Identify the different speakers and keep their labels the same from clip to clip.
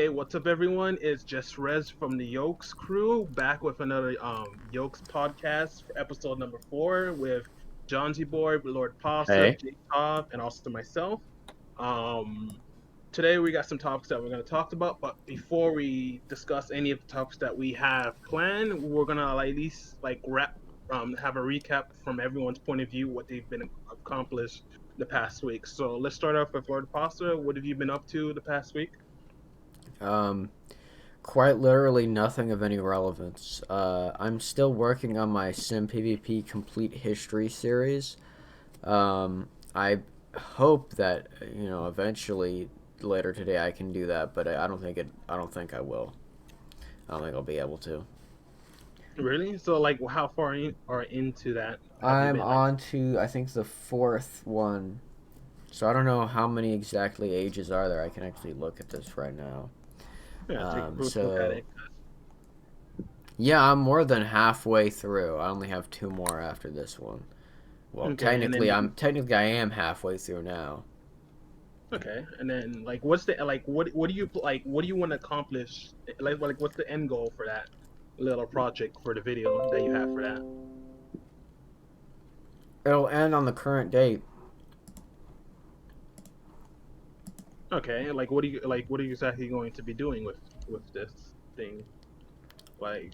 Speaker 1: Hey, what's up, everyone? It's just Rez from the Yokes crew back with another Yokes podcast for episode number 4 with John G. Boy, Lord Pasta,
Speaker 2: Hey.
Speaker 1: J Top, and also myself. Um, Today we got some topics that we're going to talk about, but before we discuss any of the topics that we have planned, we're gonna at least have a recap from everyone's point of view what they've been accomplished the past week. So let's start off with Lord Pasta. What have you been up to the past week?
Speaker 2: Quite literally nothing of any relevance. I'm still working on my Sim PvP Complete History series. I hope that eventually later today I can do that, but I don't think I will. I don't think I'll be able to.
Speaker 1: Really? So, like, how far are into that have you
Speaker 2: I'm
Speaker 1: been? Like,
Speaker 2: on to I think the 4th one, so I don't know how many exactly ages are there. I can actually look at this right now.
Speaker 1: yeah, take a quick look at
Speaker 2: So
Speaker 1: it.
Speaker 2: yeah, I'm more than halfway through. I only have 2 more after this one. Well,
Speaker 1: Okay, and then
Speaker 2: technically I am halfway through now.
Speaker 1: like, what's the like? What do you like? What do you want to accomplish? Like, what's the end goal for that little project for the video that you have for that?
Speaker 2: It'll end on the current date.
Speaker 1: Okay, like, what do you like? What are you exactly going to be doing with this thing? Like,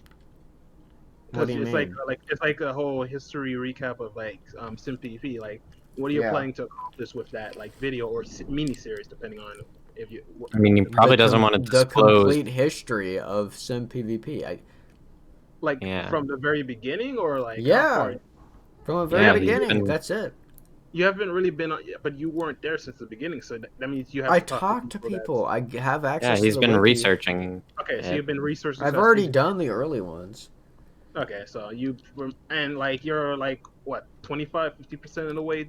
Speaker 2: What do
Speaker 1: because
Speaker 2: you
Speaker 1: it's like
Speaker 2: mean?
Speaker 1: it's like a whole history recap of like SimPP. Like, what are you
Speaker 2: Yeah.
Speaker 1: planning to accomplish with that like video or mini series, depending on if you
Speaker 3: I mean, he
Speaker 2: The
Speaker 3: probably doesn't want to
Speaker 2: the
Speaker 3: disclose.
Speaker 2: complete history of Sim PvP.
Speaker 1: like
Speaker 3: Yeah,
Speaker 1: from the very beginning or like how far
Speaker 2: Yeah, from the very
Speaker 3: yeah.
Speaker 1: like
Speaker 3: He's
Speaker 2: beginning.
Speaker 3: been.
Speaker 2: That's it.
Speaker 1: you haven't really been on, but you weren't there since the beginning, so that means you have
Speaker 2: I
Speaker 1: to talk to
Speaker 2: talk to
Speaker 1: people
Speaker 2: people.
Speaker 1: that's
Speaker 2: I have
Speaker 3: Yeah,
Speaker 2: access to
Speaker 3: he's
Speaker 2: the
Speaker 3: been
Speaker 2: wiki.
Speaker 3: researching
Speaker 1: okay. So
Speaker 3: it.
Speaker 1: you've been researching
Speaker 2: I've
Speaker 1: since
Speaker 2: already done the early ones.
Speaker 1: okay, so and like you're like what 25-50% of the way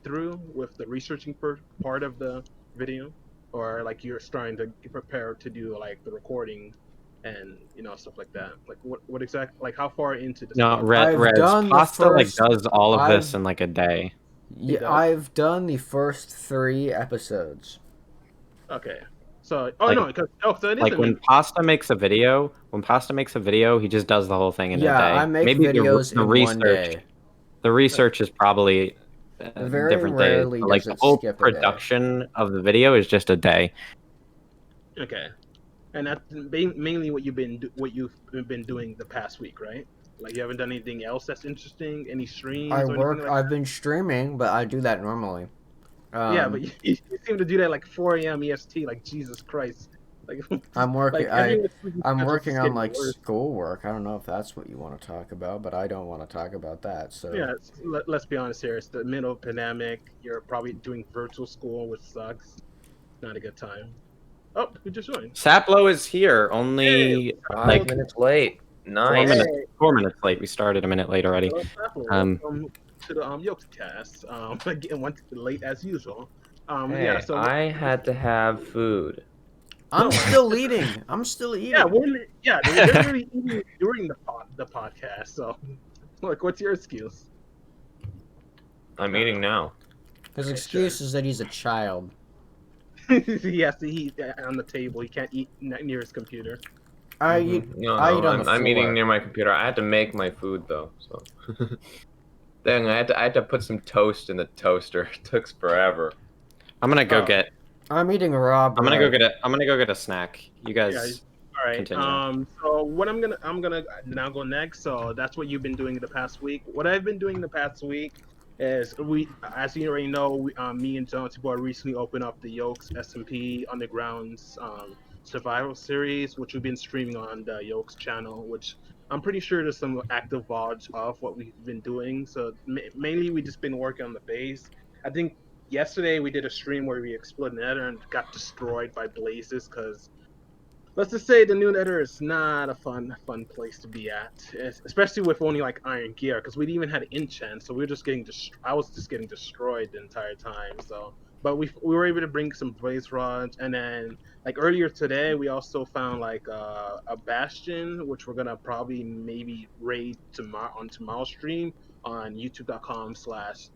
Speaker 1: through with the researching part of the video, or like you're starting to prepare to do like the recording and stuff like that. Like what exactly, like how far into this
Speaker 3: No,
Speaker 1: project
Speaker 2: I've
Speaker 3: Red's
Speaker 2: done the
Speaker 3: Pasta like
Speaker 2: first.
Speaker 3: does all of
Speaker 2: I've
Speaker 3: this in like a day.
Speaker 1: he
Speaker 2: Yeah,
Speaker 1: does?
Speaker 2: I've done the first 3 episodes.
Speaker 1: Okay, so
Speaker 3: Like
Speaker 1: no, because so it
Speaker 3: like
Speaker 1: isn't
Speaker 3: when Pasta makes a video, he just does the whole thing in a
Speaker 2: Yeah, I
Speaker 3: day.
Speaker 2: make
Speaker 3: Maybe
Speaker 2: videos
Speaker 3: the
Speaker 2: in one
Speaker 3: research
Speaker 2: day.
Speaker 3: the research is probably
Speaker 2: Very
Speaker 3: different days,
Speaker 2: rarely
Speaker 3: but like
Speaker 2: does
Speaker 3: the
Speaker 2: it
Speaker 3: whole
Speaker 2: skip a day.
Speaker 3: production of the video is just a day.
Speaker 1: okay. And that's mainly what you've been doing the past week, right? Like you haven't done anything else that's interesting, any streams or anything like
Speaker 2: I've
Speaker 1: that.
Speaker 2: been streaming, but I do that normally.
Speaker 1: Yeah, but
Speaker 2: Um,
Speaker 1: you seem to do that like 4 a.m. EST. Like Jesus Christ, like
Speaker 2: I'm working.
Speaker 1: like everyone's sleeping
Speaker 2: I'm
Speaker 1: schedule's just
Speaker 2: working on
Speaker 1: getting
Speaker 2: like
Speaker 1: worse.
Speaker 2: schoolwork. I don't know if that's what you want to talk about, but I don't want to talk about that. So
Speaker 1: Yeah, let's be honest here. It's the middle of pandemic. You're probably doing virtual school, which sucks. Not a good time. Oh, who just joined?
Speaker 3: Saplo is here,
Speaker 1: Hey,
Speaker 3: only
Speaker 1: Saplo.
Speaker 4: 5 minutes late.
Speaker 3: four
Speaker 4: Nice.
Speaker 3: minutes
Speaker 1: Hey,
Speaker 3: 4 minutes late. We started a minute late already.
Speaker 1: hello, Saplo.
Speaker 3: Um,
Speaker 1: Welcome to the YokesCast. Again, once late as usual. Yeah.
Speaker 4: Hey,
Speaker 1: So
Speaker 4: I had to have food.
Speaker 1: no
Speaker 2: I'm
Speaker 1: worries.
Speaker 2: still eating. I'm still
Speaker 1: Yeah,
Speaker 2: eating.
Speaker 1: they're really eating during the podcast. So, like, what's your excuse?
Speaker 4: I'm eating now.
Speaker 2: His
Speaker 1: Okay,
Speaker 2: excuse
Speaker 1: sure.
Speaker 2: is that he's a child.
Speaker 1: He has to eat on the table. He can't eat near his computer.
Speaker 2: I eat.
Speaker 4: No,
Speaker 2: I
Speaker 4: no,
Speaker 2: eat on the
Speaker 4: I'm eating
Speaker 2: floor.
Speaker 4: near my computer. I had to make my food though, so. Dang, I had to put some toast in the toaster. It took forever.
Speaker 3: I'm gonna go
Speaker 1: Oh,
Speaker 3: get.
Speaker 2: I'm eating raw
Speaker 3: I'm gonna go
Speaker 2: bread.
Speaker 3: get a. I'm gonna go get a snack. You
Speaker 1: yeah.
Speaker 3: guys
Speaker 1: All right.
Speaker 3: continue.
Speaker 1: So what I'm gonna now go next. So that's what you've been doing the past week. What I've been doing the past week is as you already know, me and John Boy recently opened up the Yokes SMP Underground's survival series, which we've been streaming on the Yokes channel. Which I'm pretty sure there's some active VODs of what we've been doing. So mainly we just been working on the base. I think yesterday we did a stream where we explored Nether and got destroyed by blazes because let's just say the new Nether is not a fun place to be at, especially with only like iron gear because we didn't even had enchant, so we were just getting I was just getting destroyed the entire time. So, but we were able to bring some blaze rods, and then like earlier today we also found like a bastion, which we're gonna probably maybe raid tomorrow on tomorrow's stream on youtube.com/yokes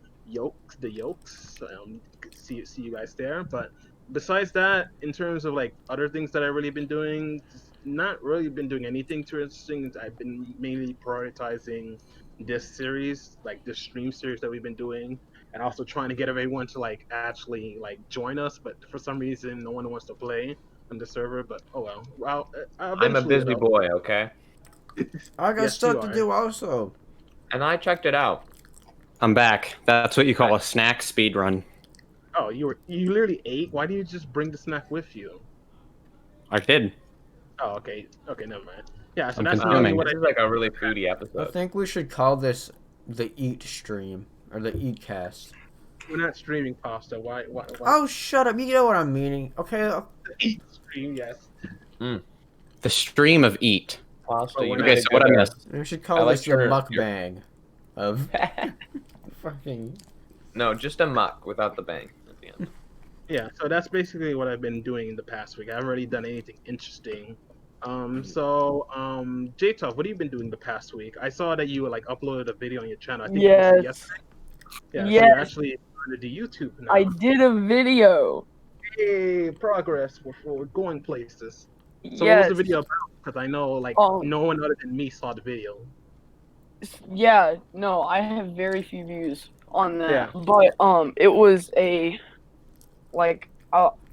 Speaker 1: the yokes. See you guys there, but besides that, in terms of like other things that I've really been doing, just not really been doing anything too interesting. I've been mainly prioritizing this series, like this stream series that we've been doing, and also trying to get everyone to like actually like join us. But for some reason, no one wants to play on the server. But oh well,
Speaker 4: I'm a
Speaker 1: eventually
Speaker 4: busy
Speaker 1: it'll.
Speaker 4: boy, okay?
Speaker 2: I got
Speaker 1: Yes,
Speaker 2: stuff
Speaker 1: you
Speaker 2: to
Speaker 1: are.
Speaker 2: do also.
Speaker 4: And I checked it out.
Speaker 3: I'm back. That's what you call a snack speed run.
Speaker 1: Oh, you literally ate. Why didn't you just bring the snack with you?
Speaker 3: I did.
Speaker 1: Oh, okay, never mind. Yeah, so
Speaker 3: I'm
Speaker 1: that's
Speaker 3: consuming.
Speaker 1: mainly what
Speaker 4: This
Speaker 1: I
Speaker 4: is like a really foodie
Speaker 2: I
Speaker 4: episode.
Speaker 2: think we should call this the Eat Stream or the EatCast.
Speaker 1: We're not streaming pasta. Why?
Speaker 2: Oh, shut up! You know what I'm meaning. Okay.
Speaker 1: Eat stream, yes.
Speaker 3: The stream of eat.
Speaker 4: Pasta,
Speaker 1: But
Speaker 4: you
Speaker 1: we're
Speaker 3: Okay,
Speaker 1: not.
Speaker 3: so what I missed?
Speaker 2: We should
Speaker 4: I
Speaker 2: call
Speaker 4: like
Speaker 2: this the
Speaker 4: your-
Speaker 2: mukbang of fucking.
Speaker 4: No, just a muck without the bang at the end.
Speaker 1: Yeah, so that's basically what I've been doing in the past week. I haven't really done anything interesting. J-Talk, what have you been doing the past week? I saw that you like uploaded a video on your channel. I think it was yesterday. Yeah, so you're
Speaker 5: Yes.
Speaker 1: actually on the YouTube now.
Speaker 5: I did a video.
Speaker 1: Hey, progress. We're going places. So what was
Speaker 5: Yes.
Speaker 1: the video about? Because I know like
Speaker 5: Um,
Speaker 1: no one other than me saw the video.
Speaker 5: Yeah, no, I have very few views on that.
Speaker 1: Yeah.
Speaker 5: But it was a like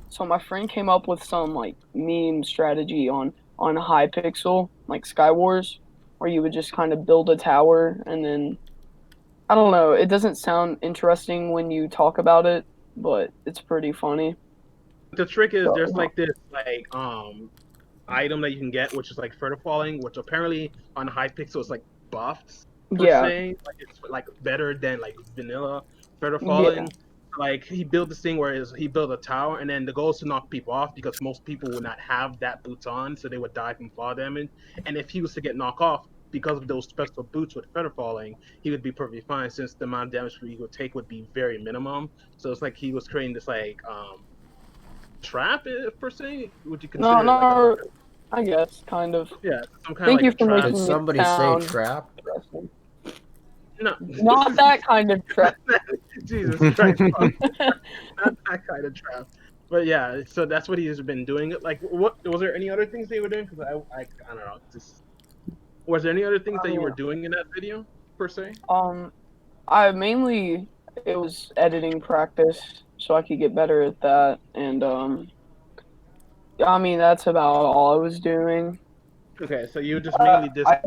Speaker 5: so my friend came up with some like meme strategy on Hypixel, like Skywars, where you would just kind of build a tower and then I don't know, it doesn't sound interesting when you talk about it, but it's pretty funny.
Speaker 1: The trick is
Speaker 5: So-
Speaker 1: there's like this like item that you can get, which is like further falling, which apparently on Hypixel is like buffs per
Speaker 5: Yeah.
Speaker 1: se. Like it's like better than like vanilla further falling. Like he built this thing where he built a tower, and then the goal is to knock people off because most people would not have that boots on, so they would die from fall damage. And if he was to get knocked off because of those special boots with feather falling, he would be perfectly fine since the amount of damage he would take would be very minimum. So it's like he was creating this like trap per se. Would you consider?
Speaker 5: No,
Speaker 1: it like
Speaker 5: no, I guess kind of.
Speaker 1: yeah, some kind
Speaker 5: Thank
Speaker 1: of
Speaker 5: you
Speaker 1: like
Speaker 5: for
Speaker 1: trap.
Speaker 2: Did
Speaker 5: making
Speaker 2: somebody
Speaker 5: sound
Speaker 2: say trap?
Speaker 5: interesting.
Speaker 1: No,
Speaker 5: Not that kind of trap.
Speaker 1: Jesus Christ, not that kind of trap. But yeah, so that's what he's been doing. Like, what was there any other things they were doing? Because I don't know. Just was there any other things that you were doing in that video per se?
Speaker 5: I mainly it was editing practice, so I could get better at that, and I mean that's about all I was doing.
Speaker 1: Okay, so you were just mainly just
Speaker 5: I-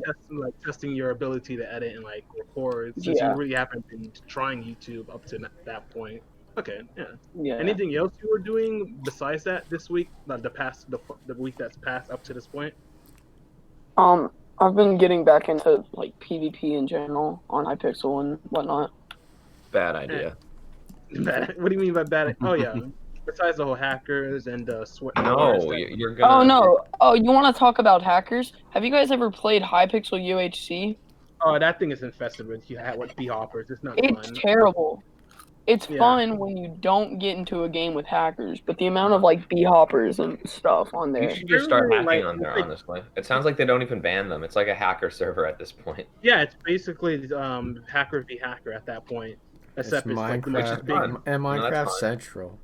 Speaker 1: testing your ability to edit and like record, since
Speaker 5: Yeah.
Speaker 1: you really haven't been trying YouTube up to that point. Okay, yeah.
Speaker 5: Yeah.
Speaker 1: Anything else you were doing besides that this week? Like the week that's passed up to this point?
Speaker 5: I've been getting back into like PvP in general on Hypixel and whatnot.
Speaker 4: Bad idea.
Speaker 1: Bad. What do you mean by bad? Oh yeah. Besides the whole hackers and sweat.
Speaker 4: No, you're gonna.
Speaker 5: Oh no! Oh, you want to talk about hackers? Have you guys ever played Hypixel UHC?
Speaker 1: Oh, that thing is infested with bee hoppers. It's not
Speaker 5: It's
Speaker 1: fun.
Speaker 5: terrible. It's
Speaker 1: Yeah.
Speaker 5: fun when you don't get into a game with hackers, but the amount of like bee hoppers and stuff on
Speaker 4: You
Speaker 5: there.
Speaker 4: should just start
Speaker 1: Really,
Speaker 4: hacking
Speaker 1: like,
Speaker 4: on there,
Speaker 1: like-
Speaker 4: honestly. It sounds like they don't even ban them. It's like a hacker server at this point.
Speaker 1: Yeah, it's basically hacker v hacker at that point.
Speaker 2: It's
Speaker 1: Except it's like
Speaker 4: Which is
Speaker 2: Minecraft
Speaker 4: fun.
Speaker 2: and
Speaker 4: No, that's
Speaker 2: Minecraft
Speaker 4: fine.
Speaker 2: Central.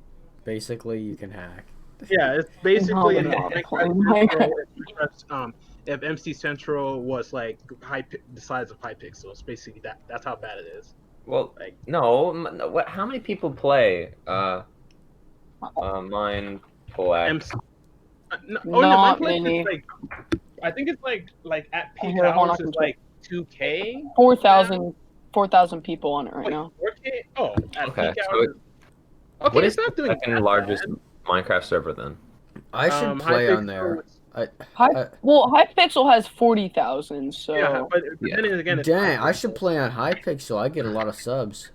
Speaker 2: Basically, you can hack.
Speaker 1: yeah, it's basically
Speaker 5: No,
Speaker 1: Minecraft, if MC Central was like the size of Hypixel, it's basically that. That's how bad it is.
Speaker 4: Well,
Speaker 1: Like
Speaker 4: no. What? How many people play? Mine Black.
Speaker 1: MC. No,
Speaker 5: Not
Speaker 1: my
Speaker 5: many.
Speaker 1: is like, I think it's like at peak
Speaker 5: Here, hold
Speaker 1: hours
Speaker 5: on,
Speaker 1: is like 2K.
Speaker 5: 4,000 people on it right
Speaker 1: Wait,
Speaker 5: now.
Speaker 1: 4K? Oh, at
Speaker 4: Okay,
Speaker 1: peak
Speaker 4: so
Speaker 1: hours. Okay,
Speaker 4: What
Speaker 1: it's
Speaker 4: is the
Speaker 1: not doing
Speaker 4: second
Speaker 1: that
Speaker 4: largest
Speaker 1: bad.
Speaker 4: Minecraft server then?
Speaker 2: I should play
Speaker 1: Hypixel
Speaker 2: on there.
Speaker 1: was-
Speaker 5: Well, Hypixel has 40,000, so
Speaker 1: Yeah, but
Speaker 4: Yeah.
Speaker 1: then again, it's
Speaker 2: Dang, I
Speaker 1: Hypixel.
Speaker 2: should play on Hypixel. I get a lot of subs.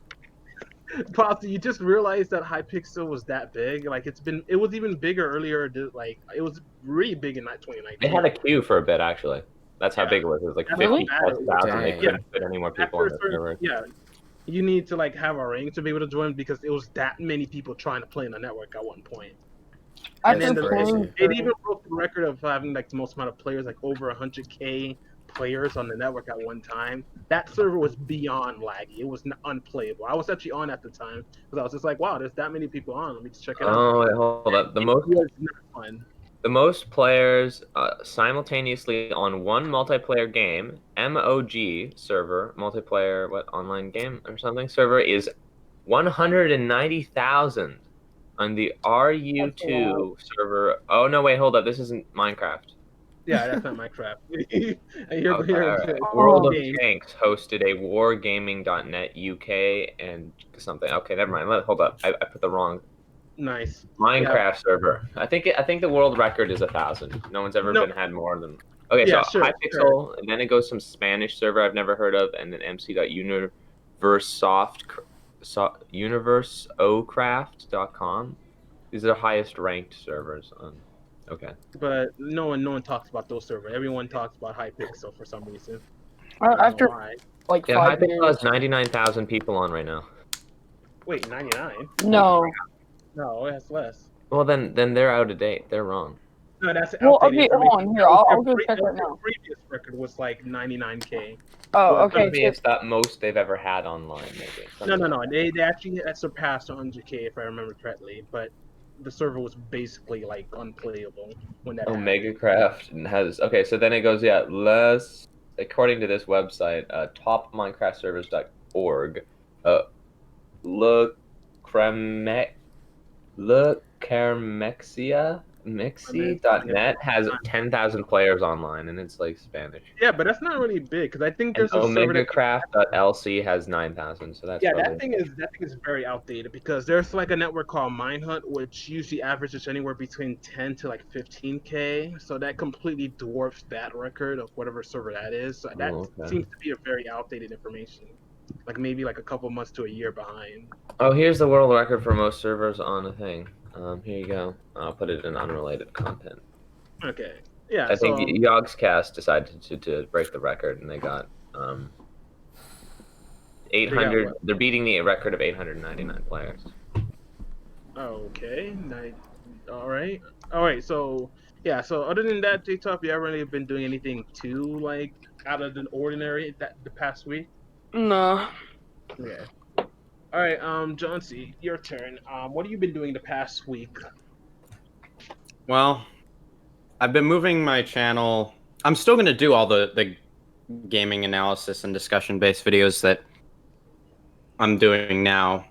Speaker 1: Pasta, you just realized that Hypixel was that big. Like it was even bigger earlier. Like it was really big in 2019.
Speaker 4: They had a queue for a bit actually. That's how
Speaker 1: Yeah.
Speaker 4: big it was. It was like
Speaker 5: Really?
Speaker 4: 50,000. They
Speaker 2: Dang.
Speaker 4: couldn't fit any more people on the server.
Speaker 1: Yeah, you need to like have a rank to be able to join because it was that many people trying to play in the network at one point.
Speaker 5: I've
Speaker 1: And then
Speaker 5: been
Speaker 2: That's
Speaker 5: playing.
Speaker 1: It even broke the record of having like the most amount of players, like over 100K players on the network at one time. That server was beyond laggy. It was unplayable. I was actually on at the time because I was just like, wow, there's that many people on. Let me just check it out.
Speaker 4: Oh, wait, hold up.
Speaker 1: It was not fun.
Speaker 4: The most players simultaneously on one multiplayer game, MOG server, multiplayer, online game or something server is 190,000 on the RU2 server. Oh, no, wait, hold up. This isn't Minecraft.
Speaker 1: Yeah, that's not Minecraft. And you're,
Speaker 4: Okay,
Speaker 1: you're
Speaker 4: all right.
Speaker 5: Oh.
Speaker 4: World of
Speaker 1: game.
Speaker 4: Tanks hosted a wargaming.net UK and something. Okay, never mind. Hold up. I put the wrong
Speaker 1: Nice.
Speaker 4: Minecraft server. I think the world record is 1,000. No one's ever had more than. Okay,
Speaker 1: Yeah,
Speaker 4: so
Speaker 1: sure,
Speaker 4: Hypixel, and then it goes some Spanish server I've never heard of, and then universeocraft.com. These are the highest ranked servers on. Okay.
Speaker 1: But no one talks about those servers. Everyone talks about Hypixel for some reason.
Speaker 5: After
Speaker 1: Why?
Speaker 5: like
Speaker 4: Yeah,
Speaker 5: 5
Speaker 4: Hypixel
Speaker 5: years.
Speaker 4: has 99,000 people on right now.
Speaker 1: Wait, 99?
Speaker 5: No.
Speaker 1: No, that's less.
Speaker 4: Well, then they're out of date. They're wrong.
Speaker 1: No, that's
Speaker 5: Well,
Speaker 1: outdated
Speaker 5: okay, hold on.
Speaker 1: information.
Speaker 5: Here, I'll
Speaker 1: Their
Speaker 5: go check right now.
Speaker 1: previous record was like 99K.
Speaker 5: Oh,
Speaker 1: Well,
Speaker 5: okay.
Speaker 4: Maybe it's that most they've ever had online. Maybe.
Speaker 1: No. They actually surpassed 100K if I remember correctly, but the server was basically like unplayable when that happened.
Speaker 4: Megacraft has so then it goes according to this website, topminecraftservers.org, Le Carmexia Mixi.net has 10,000 players online, and it's like Spanish.
Speaker 1: Yeah, but that's not really big because I think
Speaker 4: And
Speaker 1: there's a server that
Speaker 4: OmegaCraft.lc has 9,000, so that's probably...
Speaker 1: that thing is very outdated because there's like a network called Minehunt which usually averages anywhere between 10 to like 15K, so that completely dwarfs that record of whatever server that is. So that seems to be a very outdated information, like maybe like a couple months to a year behind.
Speaker 4: Oh, here's the world record for most servers on a thing. Here you go. I'll put it in unrelated content.
Speaker 1: Okay. Yeah.
Speaker 4: I think YokesCast decided to break the record, and they got 800. They're beating the record of 899 players.
Speaker 1: Okay. All right. So yeah. So other than that, TikTok, you haven't really been doing anything too like out of the ordinary the past week?
Speaker 5: No.
Speaker 1: Yeah. All right, John C., your turn. What have you been doing the past week?
Speaker 6: Well, I've been moving my channel. I'm still going to do all the gaming analysis and discussion-based videos that I'm doing now.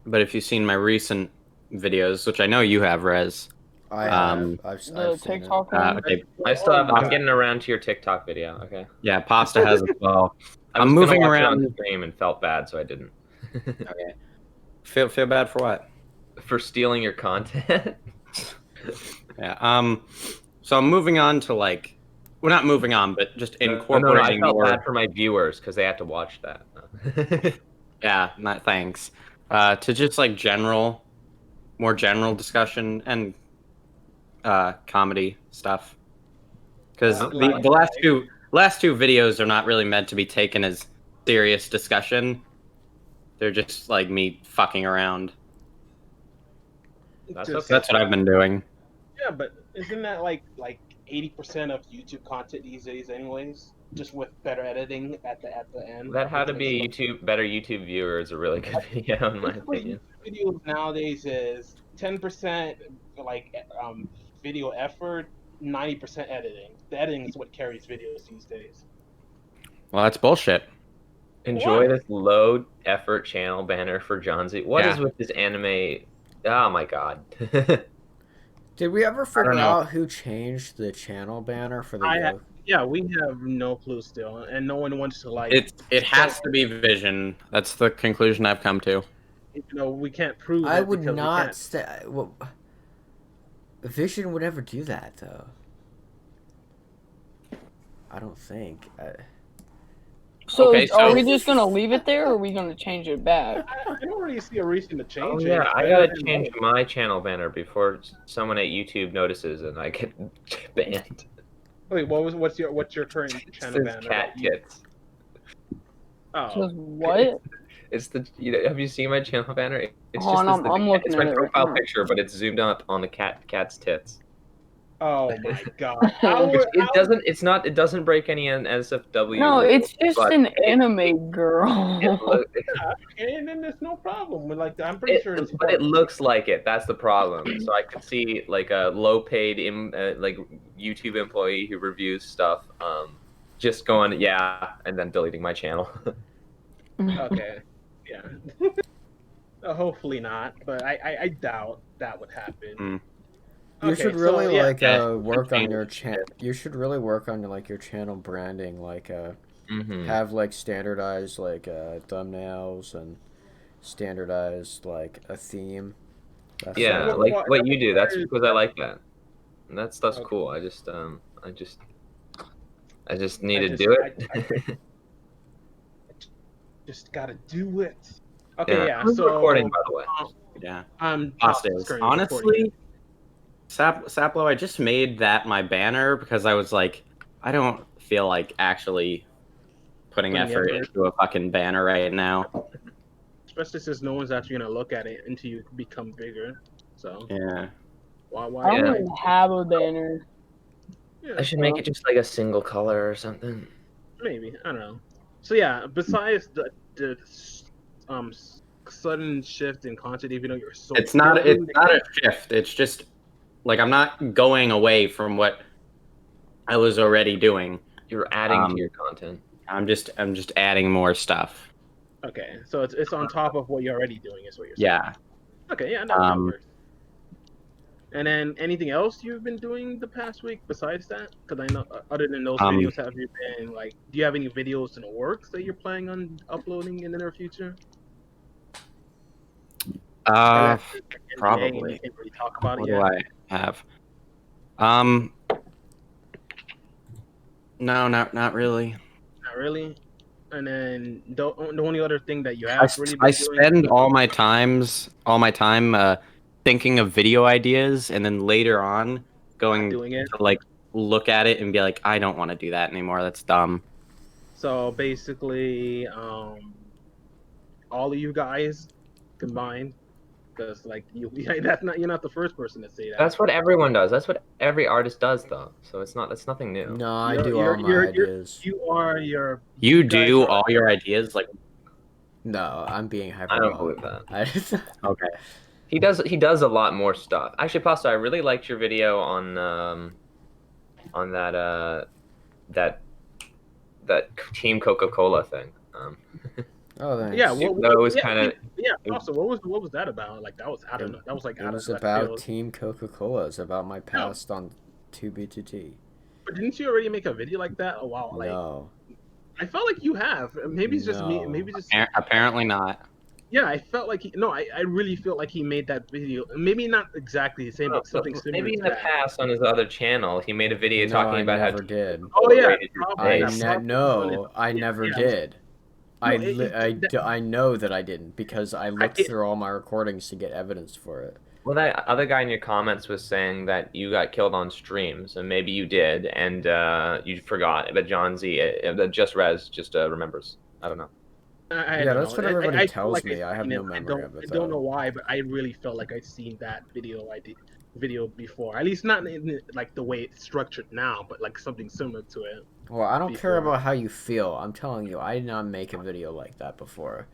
Speaker 6: But if you've seen my recent videos, which I know you have, Rez.
Speaker 2: I have. I've
Speaker 5: The
Speaker 2: seen
Speaker 5: TikTok
Speaker 2: it.
Speaker 5: one.
Speaker 6: Okay.
Speaker 4: I'm getting around to your TikTok video. Okay.
Speaker 6: Yeah, Pasta has as well.
Speaker 4: I'm
Speaker 6: moving
Speaker 4: gonna watch
Speaker 6: around
Speaker 4: it on the stream and felt bad, so I didn't.
Speaker 6: Okay. Feel bad for what?
Speaker 4: For stealing your content.
Speaker 6: Yeah. So I'm moving on to like, well, not moving on, but just
Speaker 4: I
Speaker 6: incorporating
Speaker 4: felt
Speaker 6: more.
Speaker 4: bad for my viewers because they had to watch that.
Speaker 6: Yeah, not thanks. To just like more general discussion and comedy stuff. Because the last two videos are not really meant to be taken as serious discussion. They're just like me fucking around.
Speaker 4: That's
Speaker 6: what I've been doing.
Speaker 1: Yeah, but isn't that like 80% of YouTube content these days, anyways? Just with better editing at the end.
Speaker 4: That How to Be Better YouTube Viewer is a really good video, in my opinion.
Speaker 1: Videos nowadays is 10% like video effort, 90% editing. The editing is what carries videos these days.
Speaker 6: Well, that's bullshit.
Speaker 4: Enjoy this low effort channel banner for John Z. What is with this anime? Oh my god.
Speaker 2: Did we ever figure
Speaker 6: know.
Speaker 2: out who changed the channel banner for the
Speaker 1: Yeah, we have no clue still, and no one wants to like.
Speaker 6: It has to be Vision. That's the conclusion I've come to.
Speaker 1: You know, we can't prove.
Speaker 2: I
Speaker 1: it
Speaker 2: would
Speaker 1: because we
Speaker 2: not
Speaker 1: can't.
Speaker 2: say. Well, Vision would never do that, though. I don't think.
Speaker 5: So,
Speaker 6: Okay,
Speaker 5: are
Speaker 6: so-
Speaker 5: we just gonna leave it there, or are we gonna change it back?
Speaker 1: I don't really see a reason to
Speaker 4: Oh
Speaker 1: change it.
Speaker 4: yeah, I gotta change my channel banner before someone at YouTube notices and I get banned.
Speaker 1: Wait, what's your current
Speaker 4: It
Speaker 1: channel
Speaker 4: says
Speaker 1: banner?
Speaker 4: cat tits.
Speaker 1: Oh,
Speaker 5: Says what?
Speaker 4: It's the have you seen my channel banner? It's
Speaker 5: Hold on,
Speaker 4: just
Speaker 5: I'm looking
Speaker 4: it's my
Speaker 5: at it right
Speaker 4: profile
Speaker 5: now.
Speaker 4: picture, but it's zoomed up on the cat's tits.
Speaker 1: Oh my god. How
Speaker 5: no,
Speaker 4: It doesn't. It's not. It doesn't break any NSFW rules,
Speaker 5: it's just
Speaker 4: but
Speaker 5: an
Speaker 4: it,
Speaker 5: anime girl.
Speaker 1: and then there's no problem. Like I'm pretty sure it's
Speaker 4: but it looks like it. That's the problem. So I could see like a low-paid, like YouTube employee who reviews stuff, just going yeah, and then deleting my channel.
Speaker 1: okay. Yeah. Hopefully not, but I doubt that would happen.
Speaker 6: Mm.
Speaker 2: You
Speaker 1: Okay,
Speaker 2: should
Speaker 1: so,
Speaker 2: really
Speaker 1: yeah.
Speaker 2: work on your You should really work on like your channel branding,
Speaker 4: Mm-hmm.
Speaker 2: have like standardized thumbnails and standardized like a theme. That's
Speaker 4: Yeah,
Speaker 1: what-
Speaker 4: like
Speaker 1: what-
Speaker 4: what you do. That's
Speaker 1: what-
Speaker 4: because I like that. And that stuff's
Speaker 1: Okay.
Speaker 4: cool. I just need to
Speaker 1: just-
Speaker 4: do it.
Speaker 1: just gotta do it. Okay, yeah.
Speaker 4: Who's
Speaker 1: So
Speaker 4: recording, by the way?
Speaker 6: Yeah.
Speaker 1: I'm
Speaker 6: Hostas.
Speaker 1: currently recording.
Speaker 6: Honestly, Saplo, I just made that my banner because I was like, I don't feel like actually putting
Speaker 1: Putting
Speaker 6: effort
Speaker 1: effort.
Speaker 6: into a fucking banner right now.
Speaker 1: Especially since no one's actually gonna look at it until you become bigger. So
Speaker 6: Yeah.
Speaker 1: why?
Speaker 5: I don't
Speaker 4: Yeah.
Speaker 5: even have a banner.
Speaker 1: Yeah,
Speaker 4: I should make it just like a single color or something.
Speaker 1: maybe I don't know. So yeah, besides the sudden shift in content, even though you're so
Speaker 6: It's not
Speaker 1: building
Speaker 6: it's not a shift. It's just like I'm not going away from what I was already doing.
Speaker 4: You're adding
Speaker 6: Um,
Speaker 4: to your content.
Speaker 6: I'm just adding more stuff.
Speaker 1: Okay, so it's on top of what you're already doing, is what you're saying.
Speaker 6: Yeah.
Speaker 1: Okay, yeah, that works. And then anything else you've been doing the past week besides that? Because I know, other than those videos, have you been like, do you have any videos in the works that you're planning on uploading in the near future?
Speaker 6: Probably.
Speaker 1: You can't really talk about
Speaker 6: What
Speaker 1: it
Speaker 6: do
Speaker 1: yet.
Speaker 6: I have? No, not really.
Speaker 1: Not really. And then the only other thing that you have really been
Speaker 6: I
Speaker 1: doing.
Speaker 6: spend all my time thinking of video ideas, and then later on going
Speaker 1: doing it.
Speaker 6: to like look at it and be like, I don't want to do that anymore. That's dumb.
Speaker 1: So basically, all of you guys combined, because like you're not the first person to say that.
Speaker 4: That's what everyone does. That's what every artist does, though. So it's nothing new.
Speaker 2: No, I
Speaker 1: You're-
Speaker 2: do
Speaker 1: you're-
Speaker 2: all my
Speaker 1: you're-
Speaker 2: ideas.
Speaker 6: You
Speaker 1: guys
Speaker 6: do
Speaker 1: are-
Speaker 6: all your ideas like
Speaker 2: No, I'm being hyper.
Speaker 4: I don't believe that.
Speaker 6: okay.
Speaker 4: He does a lot more stuff. Actually, Pasta, I really liked your video on that Team Coca-Cola thing.
Speaker 2: Oh, thanks.
Speaker 1: Yeah,
Speaker 4: That was kinda-
Speaker 1: Yeah. Also, what was that about? Like that was I don't know. That was like
Speaker 2: It
Speaker 1: out
Speaker 2: was
Speaker 1: of left
Speaker 2: about
Speaker 1: field.
Speaker 2: Team Coca-Cola. It's about my past on 2B2T.
Speaker 1: But didn't you already make a video like that a while? Like
Speaker 2: No.
Speaker 1: I felt like you have. Maybe it's just me.
Speaker 2: No.
Speaker 1: Maybe just
Speaker 6: Apparently not.
Speaker 1: yeah. I felt like I really felt like he made that video. Maybe not exactly the same, but something similar.
Speaker 4: Maybe in
Speaker 1: to
Speaker 4: the
Speaker 1: that.
Speaker 4: past on his other channel, he made a video
Speaker 2: No,
Speaker 4: talking
Speaker 2: I
Speaker 4: about
Speaker 2: never
Speaker 4: how
Speaker 2: did.
Speaker 1: Oh yeah,
Speaker 4: rated your
Speaker 1: probably,
Speaker 4: face.
Speaker 1: yeah, probably.
Speaker 2: I never
Speaker 1: Yeah,
Speaker 2: did.
Speaker 1: No,
Speaker 2: I know that I didn't because I looked
Speaker 1: did-
Speaker 2: through all my recordings to get evidence for it.
Speaker 4: Well, that other guy in your comments was saying that you got killed on stream, so maybe you did, and you forgot. But John Z, Just Rez, just remembers. I don't know.
Speaker 1: I
Speaker 2: Yeah,
Speaker 1: don't
Speaker 2: that's
Speaker 1: know.
Speaker 2: what everybody
Speaker 1: I
Speaker 2: tells
Speaker 1: like
Speaker 2: me. I have
Speaker 1: seen
Speaker 2: no
Speaker 1: it.
Speaker 2: memory of it,
Speaker 1: I don't
Speaker 2: though.
Speaker 1: know why, but I really felt like I'd seen that video before. At least not in like the way it's structured now, but like something similar to it.
Speaker 2: Well, I don't care
Speaker 1: Before.
Speaker 2: about how you feel. I'm telling you, I did not make a video like that before.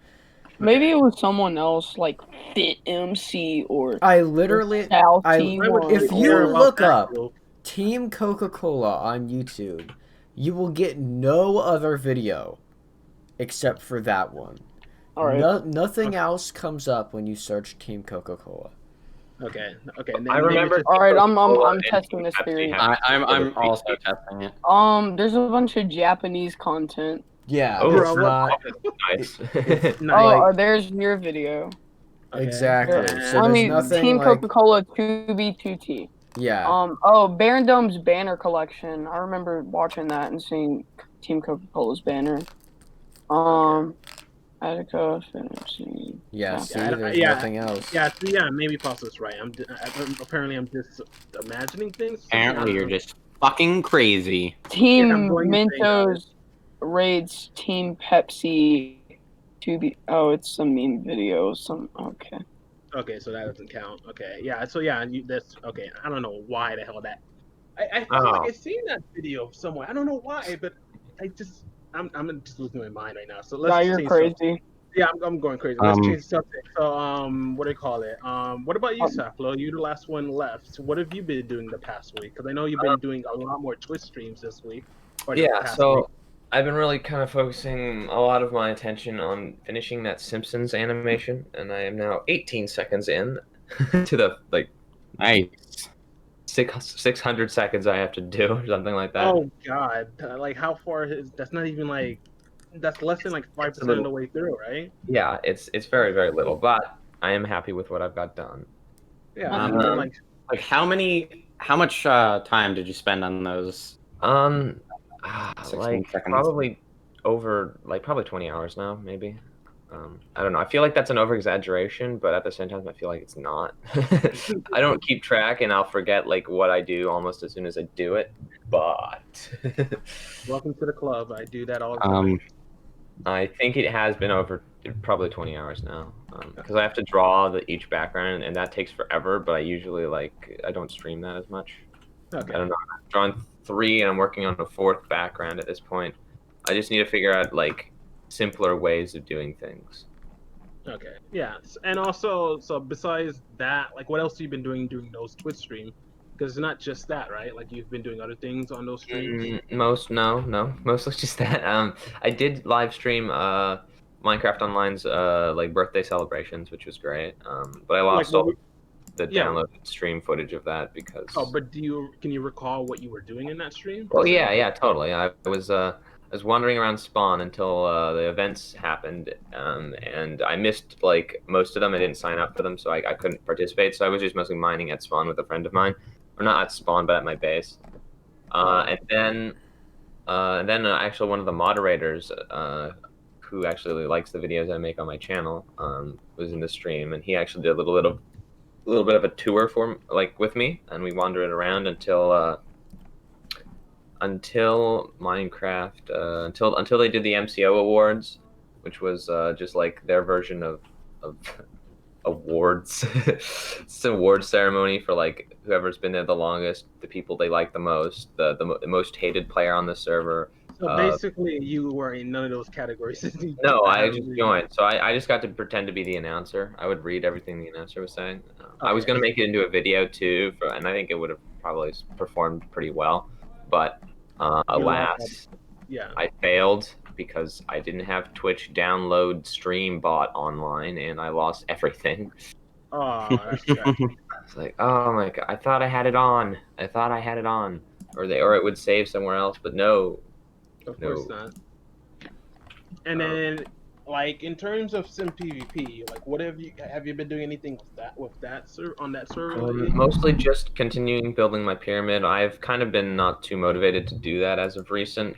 Speaker 5: Maybe it was someone else, like Fit MC or
Speaker 2: I literally,
Speaker 5: South
Speaker 2: I-
Speaker 5: T1.
Speaker 2: if you
Speaker 1: Care about
Speaker 2: look
Speaker 1: that,
Speaker 2: up
Speaker 1: though.
Speaker 2: Team Coca-Cola on YouTube, you will get no other video except for that one.
Speaker 5: All right.
Speaker 2: Nothing else comes up when you search Team Coca-Cola.
Speaker 1: Okay. And then
Speaker 4: I
Speaker 1: maybe
Speaker 4: remember-
Speaker 1: just-
Speaker 5: All right, I'm
Speaker 4: Coca-Cola
Speaker 5: testing this
Speaker 4: and Pepsi
Speaker 5: theory.
Speaker 4: have-
Speaker 6: I'm also testing it.
Speaker 5: There's a bunch of Japanese content.
Speaker 2: Yeah,
Speaker 4: Oh,
Speaker 2: it's
Speaker 1: bro, what-
Speaker 2: not
Speaker 4: Nice.
Speaker 1: Nice.
Speaker 5: Oh, there's your video.
Speaker 1: Okay.
Speaker 2: exactly.
Speaker 1: Yeah.
Speaker 2: So
Speaker 5: I
Speaker 2: there's
Speaker 5: mean,
Speaker 2: nothing
Speaker 5: Team
Speaker 2: like
Speaker 5: Coca-Cola 2B2T.
Speaker 2: yeah.
Speaker 5: Baron Dome's banner collection. I remember watching that and seeing Team Coca-Cola's banner. Attica, Fantasy.
Speaker 2: Yeah,
Speaker 5: Yeah.
Speaker 2: see,
Speaker 1: Yeah,
Speaker 2: there's
Speaker 1: yeah.
Speaker 2: nothing else.
Speaker 1: Yeah, maybe Pasta's right. I'm just imagining things.
Speaker 6: Apparently you're just fucking crazy.
Speaker 5: Team
Speaker 1: Yeah, I'm going to say
Speaker 5: Mentos raids Team Pepsi 2B. Oh, it's a meme video. Okay.
Speaker 1: Okay, so that doesn't count. Okay, yeah. So yeah, that's okay. I don't know why the hell that I feel like
Speaker 4: Oh.
Speaker 1: I've seen that video somewhere. I don't know why, but I'm just losing my mind right now. So let's
Speaker 5: Nah,
Speaker 1: just
Speaker 5: you're
Speaker 1: change subject.
Speaker 5: crazy.
Speaker 1: Yeah, I'm going crazy. Let's
Speaker 6: Um,
Speaker 1: change the subject. So what do you call it? What about you,
Speaker 5: Um,
Speaker 1: Saflo? You're the last one left. So what have you been doing the past week? Because I know you've been doing a lot more Twitch streams this week or the
Speaker 4: Yeah,
Speaker 1: past week.
Speaker 4: so I've been really kind of focusing a lot of my attention on finishing that Simpsons animation, and I am now 18 seconds in to the like
Speaker 6: nice.
Speaker 4: 600 seconds I have to do or something like that.
Speaker 1: Oh God! Like how far is that's not even like that's less than like
Speaker 4: It's a
Speaker 1: 5% of
Speaker 4: little,
Speaker 1: the way through, right?
Speaker 4: yeah, it's very very little, but I am happy with what I've got done.
Speaker 1: Yeah,
Speaker 5: That's
Speaker 1: I mean
Speaker 5: good.
Speaker 1: like
Speaker 6: Like how much time did you spend on those
Speaker 4: Um,
Speaker 6: 16
Speaker 4: like
Speaker 6: seconds?
Speaker 4: probably over like probably 20 hours now, maybe. I don't know. I feel like that's an over exaggeration, but at the same time, I feel like it's not. I don't keep track, and I'll forget like what I do almost as soon as I do it. But
Speaker 1: welcome to the club. I do that all the time.
Speaker 6: Um,
Speaker 4: I think it has been over probably 20 hours now, because I have to draw each background, and that takes forever. But I usually I don't stream that as much.
Speaker 1: Okay.
Speaker 4: I don't know. I've drawn 3, and I'm working on a 4th background at this point. I just need to figure out like simpler ways of doing things.
Speaker 1: Okay. Yeah. And also, so besides that, like, what else have you been doing during those Twitch streams? Because it's not just that, right? Like, you've been doing other things on those streams.
Speaker 4: No, mostly just that. I did live stream Minecraft Online's like birthday celebrations, which was great. But I
Speaker 1: Like,
Speaker 4: lost
Speaker 1: what?
Speaker 4: all the
Speaker 1: Yeah.
Speaker 4: downloaded stream footage of that because.
Speaker 1: Oh, but can you recall what you were doing in that stream?
Speaker 4: Well, yeah, totally. I was wandering around Spawn until the events happened, and I missed like most of them. I didn't sign up for them, so I couldn't participate. So I was just mostly mining at Spawn with a friend of mine, or not at Spawn, but at my base. And then actually one of the moderators, who actually likes the videos I make on my channel, was in the stream, and he actually did a little bit of a tour with me, and we wandered around until Minecraft, until they did the MCO awards, which was just like their version of awards. It's an award ceremony for like whoever's been there the longest, the people they like the most, the most hated player on the server.
Speaker 1: So basically, you were in none of those categories.
Speaker 4: No, I just joined, so I just got to pretend to be the announcer. I would read everything the announcer was saying. I was gonna make it into a video too, and I think it would have probably performed pretty well, but alas,
Speaker 1: Yeah.
Speaker 4: I failed because I didn't have Twitch download stream bot online, and I lost everything.
Speaker 1: Oh, that's tragic.
Speaker 4: It's like, oh my god, I thought I had it on. Or it would save somewhere else, but no.
Speaker 1: Of course not. And then, like, in terms of Sim PvP, like, what have you been doing anything with that on that server lately?
Speaker 4: Mostly just continuing building my pyramid. I've kind of been not too motivated to do that as of recent,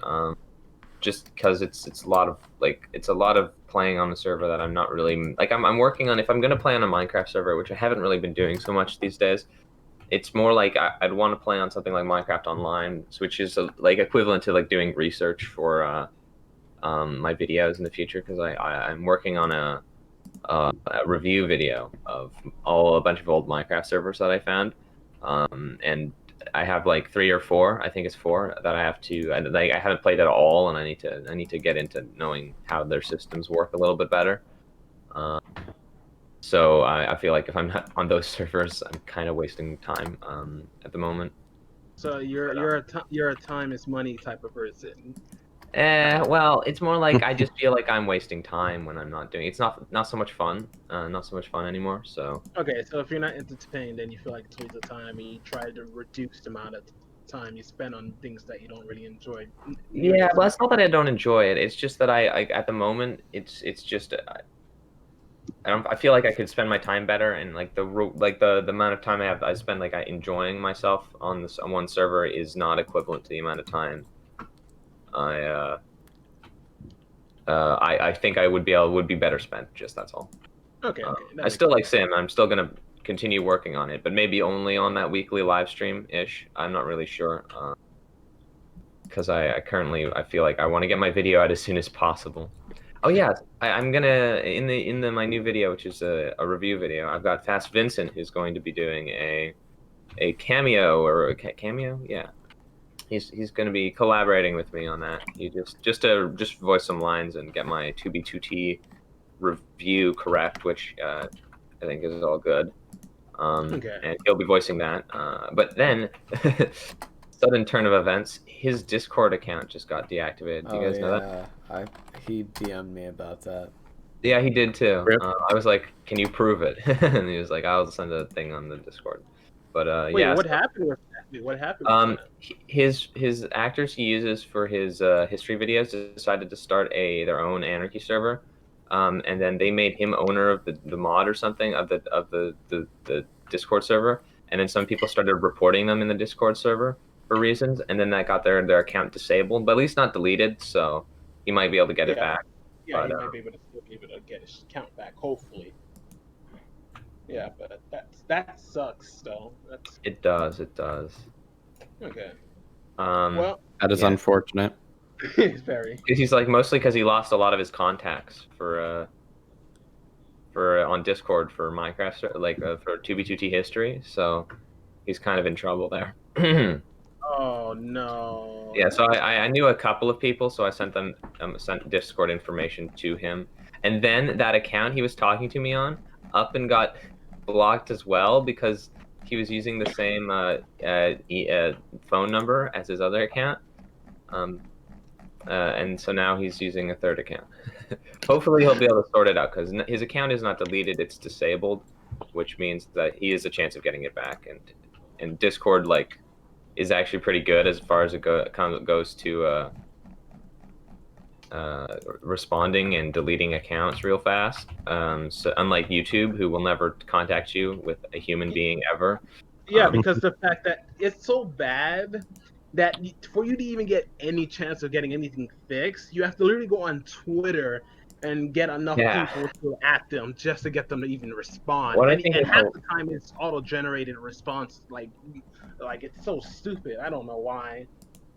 Speaker 4: just because it's a lot of playing on the server that I'm not really like. I'm working on, if I'm gonna play on a Minecraft server, which I haven't really been doing so much these days. It's more like I'd want to play on something like Minecraft Online, which is like equivalent to like doing research for my videos in the future, because I'm working on a review video of a bunch of old Minecraft servers that I found, and I have like 3 or 4, I think it's 4, that I have to. I haven't played at all, and I need to get into knowing how their systems work a little bit better. So I feel like if I'm not on those servers, I'm kind of wasting time at the moment.
Speaker 1: So you're a time is money type of person.
Speaker 4: Well, it's more like I just feel like I'm wasting time when I'm not doing it. It's not so much fun, not so much fun anymore. So
Speaker 1: Okay, so if you're not entertained, then you feel like it's a waste of time, and you try to reduce the amount of time you spend on things that you don't really enjoy.
Speaker 4: yeah, but it's not that I don't enjoy it. It's just that I at the moment it's just I feel like I could spend my time better, and like the amount of time I spend like enjoying myself on one server is not equivalent to the amount of time I think would be better spent. Just that's all.
Speaker 1: Okay.
Speaker 4: I still like Sim. I'm still gonna continue working on it, but maybe only on that weekly live stream ish. I'm not really sure, because I feel like I want to get my video out as soon as possible. Oh yeah, I'm gonna in my new video, which is a review video. I've got Fast Vincent, who's going to be doing a cameo or a cameo. Yeah, he's going to be collaborating with me on that. He just voice some lines and get my 2B2T review correct, which I think is all good.
Speaker 1: Okay.
Speaker 4: And he'll be voicing that. But then, sudden turn of events, his Discord account just got deactivated. Do you guys know that?
Speaker 2: He DM'd me about that.
Speaker 4: Yeah, he did too.
Speaker 6: Rip.
Speaker 4: I was like, "Can you prove it?" And he was like, "I'll send a thing on the Discord." But
Speaker 1: Wait,
Speaker 4: yeah.
Speaker 1: what happened with that? What happened with that?
Speaker 4: His actors he uses for his history videos decided to start their own anarchy server, and then they made him owner of the mod or something of the Discord server, and then some people started reporting them in the Discord server for reasons, and then that got their account disabled, but at least not deleted, so he might be able to get it
Speaker 1: Yeah.
Speaker 4: back.
Speaker 1: Yeah, he
Speaker 4: but,
Speaker 1: might be able to get his count back, hopefully. Yeah, but that sucks though. That's
Speaker 4: It does.
Speaker 1: okay.
Speaker 4: Well,
Speaker 6: That is
Speaker 4: yeah.
Speaker 6: unfortunate.
Speaker 1: It's very.
Speaker 4: He's like mostly because he lost a lot of his contacts for on Discord for Minecraft, for 2B2T history. So he's kind of in trouble there.
Speaker 1: Oh no.
Speaker 4: Yeah. So I knew a couple of people, so I sent Discord information to him, and then that account he was talking to me on up and got blocked as well because he was using the same phone number as his other account. And so now he's using a third account. Hopefully he'll be able to sort it out because his account is not deleted; it's disabled, which means that he has a chance of getting it back. And Discord is actually pretty good as far as it goes to responding and deleting accounts real fast. So unlike YouTube, who will never contact you with a human being ever.
Speaker 1: Yeah, because the fact that it's so bad that for you to even get any chance of getting anything fixed, you have to literally go on Twitter and get enough people to at them just to get them to even respond.
Speaker 4: What I
Speaker 1: and
Speaker 4: think
Speaker 1: and
Speaker 4: is
Speaker 1: half the time it's auto-generated response, like it's so stupid. I don't know why.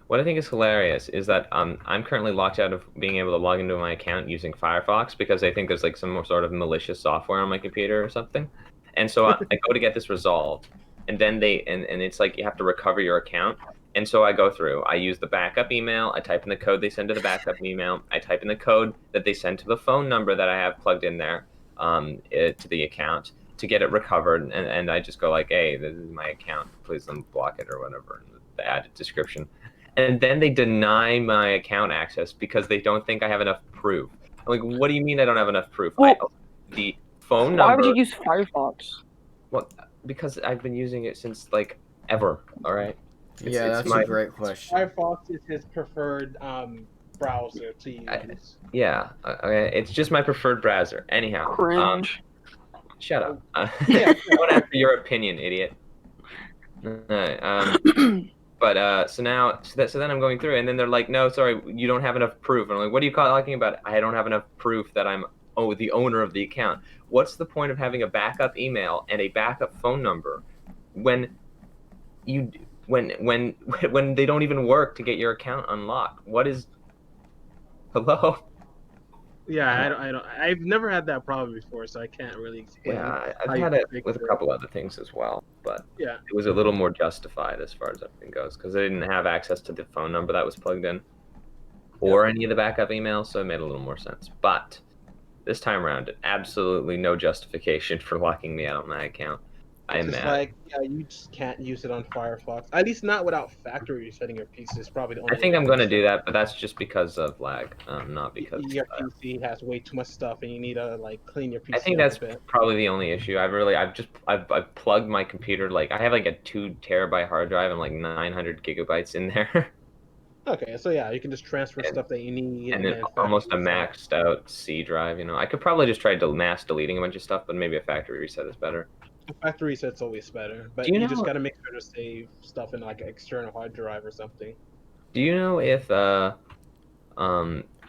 Speaker 4: What I think is hilarious is that I'm currently locked out of being able to log into my account using Firefox because I think there's some sort of malicious software on my computer or something. And so I go to get this resolved, and then and it's like you have to recover your account. And so I go through. I use the backup email. I type in the code they send to the backup email. I type in the code that they send to the phone number that I have plugged in there to the account to get it recovered. And I just go like, hey, this is my account. Please unblock it or whatever. The added description. And then they deny my account access because they don't think I have enough proof. I'm like, what do you mean I don't have enough proof?
Speaker 5: Well,
Speaker 4: The phone number.
Speaker 5: Why would you use Firefox?
Speaker 4: Well, because I've been using it since ever. All right.
Speaker 2: That's a great question.
Speaker 1: Firefox is his preferred browser to use.
Speaker 4: Okay. It's just my preferred browser. Anyhow.
Speaker 5: Cringe.
Speaker 4: Shut up. Don't ask for your opinion, idiot. But so then I'm going through, and then they're like, "No, sorry, you don't have enough proof." And I'm like, "What are you talking about? I don't have enough proof that I'm the owner of the account. What's the point of having a backup email and a backup phone number when they don't even work to get your account unlocked? What is? Hello."
Speaker 1: Yeah, I've never had that problem before, so I can't really explain.
Speaker 4: Yeah, I've had it with a couple other things as well, but
Speaker 1: yeah,
Speaker 4: it was a little more justified as far as everything goes because I didn't have access to the phone number that was plugged in or any of the backup emails, so it made a little more sense. But this time around, absolutely no justification for locking me out of my account. I am mad.
Speaker 1: You just can't use it on Firefox. At least not without factory resetting your PC. It's probably the only.
Speaker 4: I think I'm going to do that, but that's just because of lag, not because
Speaker 1: your PC has way too much stuff, and you need to clean your PC.
Speaker 4: I think that's probably the only issue. I've plugged my computer. I have a 2 terabyte hard drive and 900 gigabytes in there.
Speaker 1: Okay, so yeah, you can just transfer stuff that you need.
Speaker 4: And then almost a maxed out C drive. I could probably just try mass deleting a bunch of stuff, but maybe a factory reset is better.
Speaker 1: A factory reset's always better, but you just gotta make sure to save stuff in an external hard drive or something.
Speaker 4: Do you know if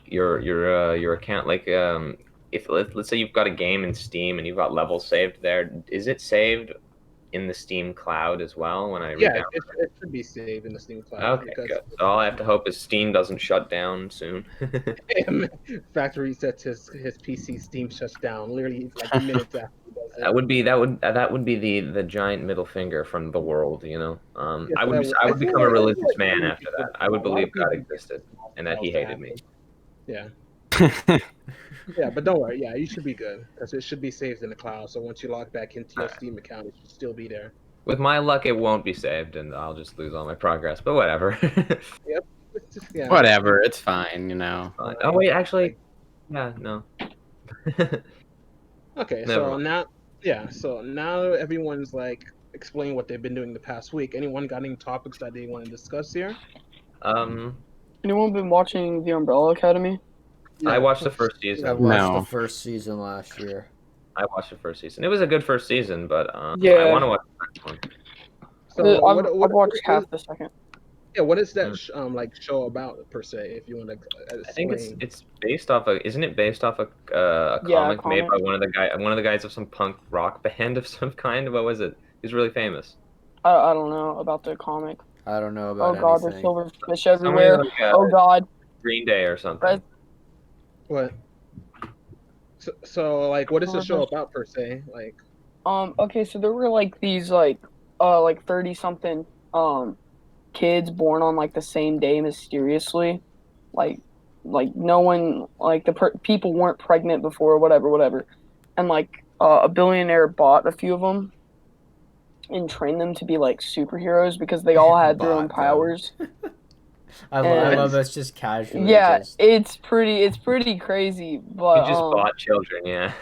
Speaker 4: your account if let's say you've got a game in Steam and you've got levels saved there, is it saved in the Steam cloud as well when I
Speaker 1: it should be saved in the Steam cloud.
Speaker 4: Okay, good. So all I have to hope is Steam doesn't shut down soon.
Speaker 1: Factory resets his PC, Steam shuts down literally minutes after he does
Speaker 4: That would be the giant middle finger from the world, you know.
Speaker 1: Yes,
Speaker 4: I would
Speaker 1: I
Speaker 4: become
Speaker 1: feel
Speaker 4: a
Speaker 1: like
Speaker 4: religious man
Speaker 1: many
Speaker 4: after
Speaker 1: people
Speaker 4: that. I would
Speaker 1: a lot
Speaker 4: believe
Speaker 1: of
Speaker 4: God
Speaker 1: people
Speaker 4: existed
Speaker 1: want
Speaker 4: and that He
Speaker 1: to
Speaker 4: hated me.
Speaker 1: happen. Yeah. Yeah, but don't worry. Yeah, you should be good because it should be saved in the cloud. So once you log back into your Steam account, it should still be there.
Speaker 4: With my luck, it won't be saved, and I'll just lose all my progress. But whatever.
Speaker 1: Yep. It's just, yeah.
Speaker 6: Whatever, it's fine, you know.
Speaker 4: Fine. Oh wait, actually, yeah, no.
Speaker 1: Okay,
Speaker 4: Never
Speaker 1: so
Speaker 4: mind.
Speaker 1: now, yeah, so now everyone's like explaining what they've been doing the past week. Anyone got any topics that they want to discuss here?
Speaker 5: Anyone been watching The Umbrella Academy?
Speaker 4: I
Speaker 1: No.
Speaker 4: watched the first
Speaker 2: I
Speaker 4: season.
Speaker 2: watched the
Speaker 6: No.
Speaker 2: first season last year.
Speaker 4: I watched the first season. It was a good first season, but I
Speaker 5: Yeah.
Speaker 4: want to watch the next one.
Speaker 1: So
Speaker 5: I've watched half the second.
Speaker 1: Yeah, what is that like show about per se? If you want to
Speaker 4: I think
Speaker 1: explain.
Speaker 4: it's based off isn't it based off a
Speaker 5: Yeah, a
Speaker 4: comic made
Speaker 5: comic.
Speaker 4: by one of the guys of some punk rock band of some kind? What was it? He's really famous.
Speaker 5: I don't know about the comic.
Speaker 2: I don't know
Speaker 5: Oh
Speaker 2: about
Speaker 5: God, there's
Speaker 2: anything.
Speaker 5: silverfish everywhere.
Speaker 4: Like,
Speaker 5: Oh God.
Speaker 4: Green Day or something.
Speaker 1: What? So like, what is the show
Speaker 5: Silverfish.
Speaker 1: about per se? Like,
Speaker 5: Okay, so there were like these like 30 something kids born on like the same day mysteriously, like no one like people weren't pregnant before, whatever, and like a billionaire bought a few of them and trained them to be like superheroes because they all had their own
Speaker 2: Bought them.
Speaker 5: powers.
Speaker 2: I
Speaker 5: And-
Speaker 2: love us just casually.
Speaker 5: Yeah,
Speaker 2: just...
Speaker 5: it's pretty crazy, but
Speaker 4: He just bought children, yeah.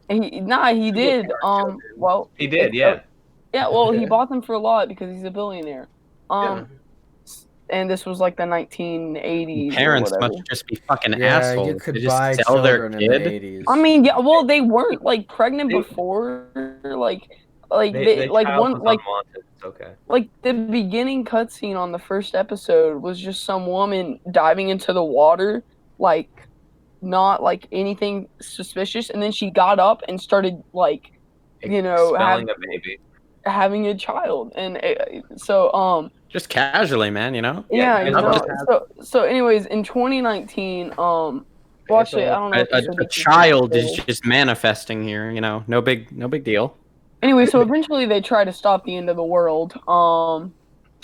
Speaker 5: he did. Well,
Speaker 4: He did, yeah.
Speaker 5: Yeah, well, he
Speaker 1: Okay.
Speaker 5: bought them for a lot because he's a billionaire.
Speaker 1: yeah.
Speaker 5: And this was like the 1980s.
Speaker 6: Parents
Speaker 5: or whatever.
Speaker 6: must just be fucking
Speaker 2: Yeah,
Speaker 6: assholes.
Speaker 2: you could
Speaker 6: They just
Speaker 2: buy
Speaker 6: sell their
Speaker 2: children in the
Speaker 6: kid.
Speaker 2: 80s.
Speaker 5: I mean, yeah, well, they weren't like pregnant
Speaker 4: They-
Speaker 5: before, like
Speaker 4: They
Speaker 5: like
Speaker 4: child
Speaker 5: one
Speaker 4: was
Speaker 5: like
Speaker 4: unwanted. It's okay.
Speaker 5: like the beginning cutscene on the first episode was just some woman diving into the water, like not like anything suspicious, and then she got up and started like
Speaker 4: Spelling a baby.
Speaker 5: having a child, and so
Speaker 6: Just casually, man, you know?
Speaker 5: yeah,
Speaker 4: Yeah,
Speaker 5: you
Speaker 6: I'm
Speaker 5: know.
Speaker 6: just-
Speaker 5: So anyways, in 2019, well, actually, I don't know. if this would
Speaker 6: A
Speaker 5: be
Speaker 6: child is
Speaker 5: considered-
Speaker 6: just manifesting here, you know. No big deal.
Speaker 5: Anyway, so eventually they try to stop the end of the world.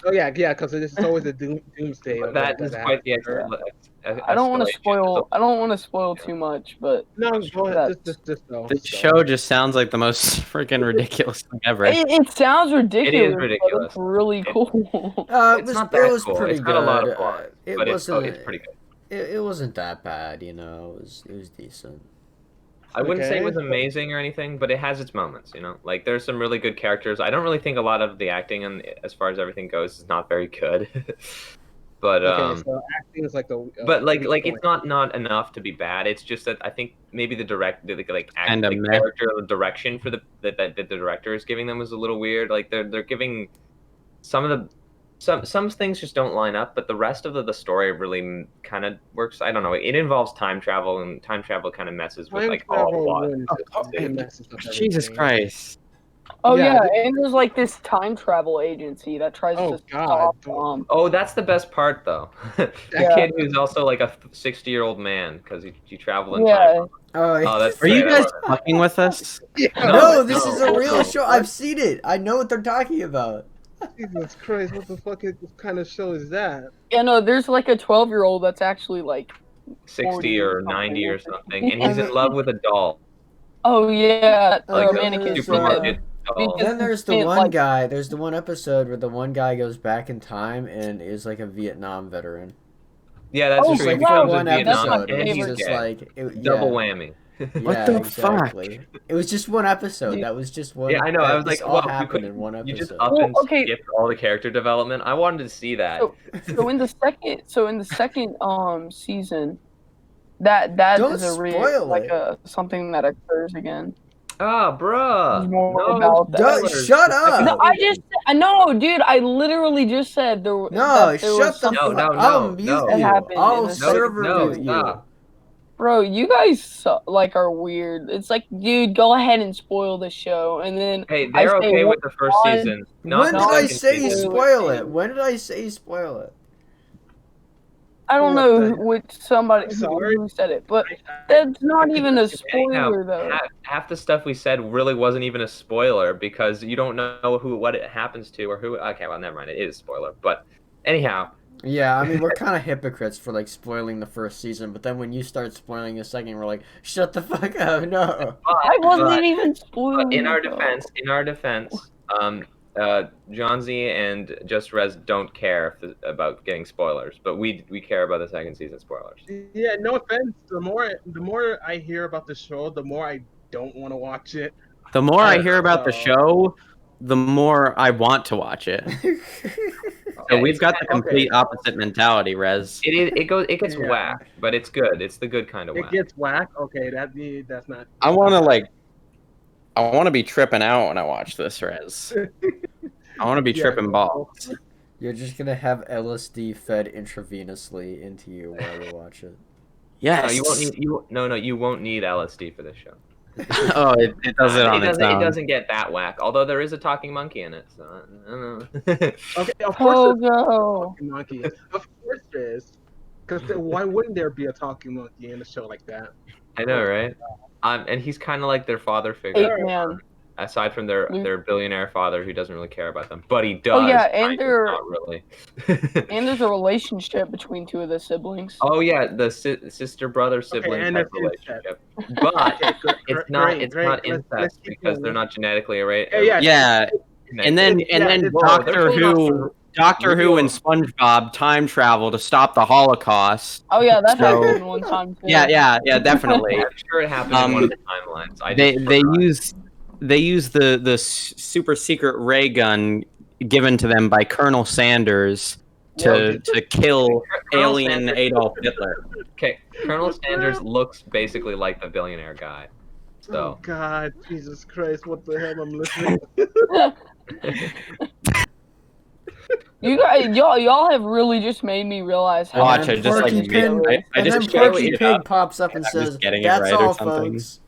Speaker 1: Oh yeah, because this is always a doomsday.
Speaker 4: But that is quite the
Speaker 5: I don't want to
Speaker 4: escalation.
Speaker 5: spoil. I don't want to spoil too much, but
Speaker 1: No, go ahead. Just go.
Speaker 6: This
Speaker 1: So.
Speaker 6: show just sounds like the most freaking ridiculous thing ever.
Speaker 5: it sounds ridiculous. But
Speaker 4: ridiculous.
Speaker 5: it's really cool.
Speaker 4: It's not that
Speaker 2: it was
Speaker 4: cool.
Speaker 2: pretty
Speaker 4: It's
Speaker 2: good.
Speaker 4: got a lot of flaws,
Speaker 2: It
Speaker 4: but
Speaker 2: wasn't.
Speaker 4: it's pretty good.
Speaker 2: It wasn't that bad, you know. It was decent.
Speaker 4: I wouldn't say it
Speaker 1: Okay.
Speaker 4: was amazing or anything, but it has its moments, you know. Like there's some really good characters. I don't really think a lot of the acting and as far as everything goes is not very good. But
Speaker 1: Okay, so acting is like the.
Speaker 4: but like
Speaker 1: weak
Speaker 4: it's
Speaker 1: point.
Speaker 4: not enough to be bad. It's just that I think maybe the
Speaker 6: Kinda meh.
Speaker 4: character the direction for that the director is giving them is a little weird. Like they're giving some things just don't line up, but the rest of the story really kind of works. I don't know. It involves time travel, and time travel kind of messes with
Speaker 1: Time
Speaker 4: like all
Speaker 1: travel
Speaker 4: plot.
Speaker 1: ruins it. It messes up
Speaker 6: Jesus
Speaker 1: everything.
Speaker 6: Christ.
Speaker 5: Oh
Speaker 1: Yeah,
Speaker 5: yeah, and there's like this time travel agency that tries
Speaker 1: Oh,
Speaker 5: to
Speaker 1: God.
Speaker 5: stop.
Speaker 4: Oh, that's the best part, though. That
Speaker 5: Yeah.
Speaker 4: kid who's also like a 60-year-old man because he traveled in
Speaker 5: Yeah.
Speaker 4: time.
Speaker 2: Oh,
Speaker 4: that's
Speaker 6: Are you
Speaker 4: great.
Speaker 6: guys fucking with us?
Speaker 2: no,
Speaker 4: No,
Speaker 2: this
Speaker 4: no,
Speaker 2: is a real
Speaker 4: no.
Speaker 2: show. I've seen it. I know what they're talking about.
Speaker 1: Jesus Christ! What the fuck kind of show is that?
Speaker 5: Yeah, no, there's like a 12-year-old that's actually like
Speaker 4: 60
Speaker 5: 40
Speaker 4: or
Speaker 5: or
Speaker 4: 90 or
Speaker 5: something.
Speaker 4: something, and he's in love with a doll,
Speaker 5: oh yeah,
Speaker 2: Like,
Speaker 5: mannequin.
Speaker 2: there's,
Speaker 4: super legit doll.
Speaker 5: because-
Speaker 2: Then there's the
Speaker 5: can't,
Speaker 2: one
Speaker 5: like-
Speaker 2: guy. There's the one episode where the one guy goes back in time and is like a Vietnam veteran.
Speaker 4: Yeah, that's
Speaker 5: Oh,
Speaker 2: It's
Speaker 4: true.
Speaker 2: like
Speaker 4: He
Speaker 5: wow,
Speaker 4: becomes a
Speaker 2: one
Speaker 4: Vietnam
Speaker 2: episode.
Speaker 4: and
Speaker 2: And
Speaker 4: he's
Speaker 2: it's just
Speaker 4: gay.
Speaker 2: like
Speaker 4: Double whammy.
Speaker 2: Yeah,
Speaker 6: the fuck?
Speaker 2: exactly. It was just one episode.
Speaker 5: Dude.
Speaker 2: That was just one.
Speaker 4: Yeah, I know. I was
Speaker 2: this
Speaker 4: like,
Speaker 2: all
Speaker 4: well, you
Speaker 2: happened in one
Speaker 4: You just
Speaker 2: episode.
Speaker 4: up
Speaker 5: Well,
Speaker 4: and
Speaker 5: okay.
Speaker 4: skipped all the character development. I wanted to see that.
Speaker 5: So in the second season, that
Speaker 2: Don't
Speaker 5: is a
Speaker 2: spoil
Speaker 5: like
Speaker 2: it.
Speaker 5: a something that occurs again.
Speaker 4: Ah, bruh.
Speaker 5: It's more
Speaker 4: No
Speaker 5: about that.
Speaker 4: spoilers.
Speaker 2: Shut up.
Speaker 5: No, I know, dude. I literally just said there.
Speaker 2: No,
Speaker 5: that there
Speaker 2: shut
Speaker 5: was
Speaker 2: the
Speaker 5: something
Speaker 2: fuck.
Speaker 4: No, no,
Speaker 2: I'll
Speaker 4: no,
Speaker 2: mute
Speaker 4: no.
Speaker 2: you.
Speaker 5: That happened in
Speaker 2: I'll
Speaker 5: the
Speaker 2: server
Speaker 4: no,
Speaker 2: mute you.
Speaker 4: stop.
Speaker 5: Bro, you guys like are weird. It's like, dude, go ahead and spoil the show, and then
Speaker 4: Hey,
Speaker 5: I
Speaker 4: they're
Speaker 5: say
Speaker 4: okay with the first
Speaker 5: one-
Speaker 4: season. Not
Speaker 2: When
Speaker 4: the
Speaker 2: did I
Speaker 4: second
Speaker 2: say
Speaker 4: season.
Speaker 2: spoil it? When did I say spoil it?
Speaker 5: I don't
Speaker 1: What
Speaker 5: know
Speaker 1: the-
Speaker 5: which somebody
Speaker 1: I'm sorry.
Speaker 5: who said it, but
Speaker 1: I-
Speaker 5: that's not
Speaker 1: I-
Speaker 5: even a
Speaker 4: Anyhow,
Speaker 5: spoiler though.
Speaker 4: half the stuff we said really wasn't even a spoiler because you don't know what it happens to or who. Okay, well, never mind. It is a spoiler, but anyhow,
Speaker 2: Yeah, I mean, we're kind of hypocrites for like spoiling the first season, but then when you start spoiling the second, we're like, shut the fuck up, no.
Speaker 5: I wasn't
Speaker 4: but-
Speaker 5: even
Speaker 4: but
Speaker 5: spoiling.
Speaker 4: in our
Speaker 5: it,
Speaker 4: defense, John Z and Just Res don't care about getting spoilers, but we care about the second season spoilers.
Speaker 1: Yeah, no offense. The more I hear about the show, the more I don't want to watch it.
Speaker 6: The more I hear about the
Speaker 1: So-
Speaker 6: show, the more I want to watch it. So
Speaker 4: Yeah,
Speaker 6: we've got the
Speaker 1: okay.
Speaker 6: complete opposite mentality, Rez.
Speaker 4: It gets
Speaker 1: Yeah.
Speaker 4: whack, but it's good. It's the good kind of
Speaker 1: It
Speaker 4: whack.
Speaker 1: gets whack. Okay, that's not.
Speaker 6: I want to be tripping out when I watch this, Rez. I want to be
Speaker 1: Yeah,
Speaker 6: tripping
Speaker 1: no.
Speaker 6: balls.
Speaker 2: You're just gonna have LSD fed intravenously into you while you watch it.
Speaker 6: Yes.
Speaker 4: No, you won't need LSD for this show.
Speaker 6: Oh, it does it on its
Speaker 4: It
Speaker 6: own.
Speaker 4: doesn't get that whack. Although there is a talking monkey in it, so I don't know.
Speaker 1: Okay, of course there's a
Speaker 5: Pogo.
Speaker 1: talking monkey. Of course there is. Because why wouldn't there be a talking monkey in a show like that?
Speaker 4: I know, right? And he's kind of like their father figure,
Speaker 5: Ape Man.
Speaker 4: aside from their billionaire father who doesn't really care about them, but he does.
Speaker 5: Oh yeah, and
Speaker 4: kind of,
Speaker 5: there
Speaker 4: not really.
Speaker 5: and there's a relationship between two of the siblings.
Speaker 4: Oh yeah, the sister brother sibling
Speaker 1: and
Speaker 4: type
Speaker 1: it's incest.
Speaker 4: relationship, but
Speaker 1: Okay, good.
Speaker 4: it's not
Speaker 1: Great,
Speaker 4: it's
Speaker 1: great.
Speaker 4: not
Speaker 1: Let's
Speaker 4: incest
Speaker 1: keep
Speaker 4: because
Speaker 1: going.
Speaker 4: they're not genetically arranged.
Speaker 1: Yeah,
Speaker 6: Yeah, and then Doctor Who and SpongeBob time travel to stop the Holocaust.
Speaker 5: Oh yeah, that
Speaker 6: So-
Speaker 5: happened one time too.
Speaker 6: Yeah, definitely.
Speaker 4: I'm sure it happened in one of the timelines.
Speaker 6: They use the super secret ray gun given to them by Colonel Sanders to kill
Speaker 4: Colonel
Speaker 6: alien
Speaker 4: Sanders-
Speaker 6: Adolf Hitler.
Speaker 4: Okay, Colonel Sanders looks basically like the billionaire guy.
Speaker 1: Oh
Speaker 4: So
Speaker 1: God, Jesus Christ! What the hell? I'm listening.
Speaker 5: You guys, y'all have really just made me realize how.
Speaker 6: Watch,
Speaker 2: And
Speaker 6: I just like
Speaker 2: Porky
Speaker 6: made,
Speaker 2: Pig-
Speaker 6: I
Speaker 2: and then
Speaker 6: just
Speaker 2: Porky
Speaker 6: made it
Speaker 2: Pig
Speaker 6: up.
Speaker 2: pops up and
Speaker 6: I'm just
Speaker 2: says,
Speaker 6: getting it
Speaker 2: "That's
Speaker 6: right or
Speaker 2: all,
Speaker 6: something."
Speaker 2: folks."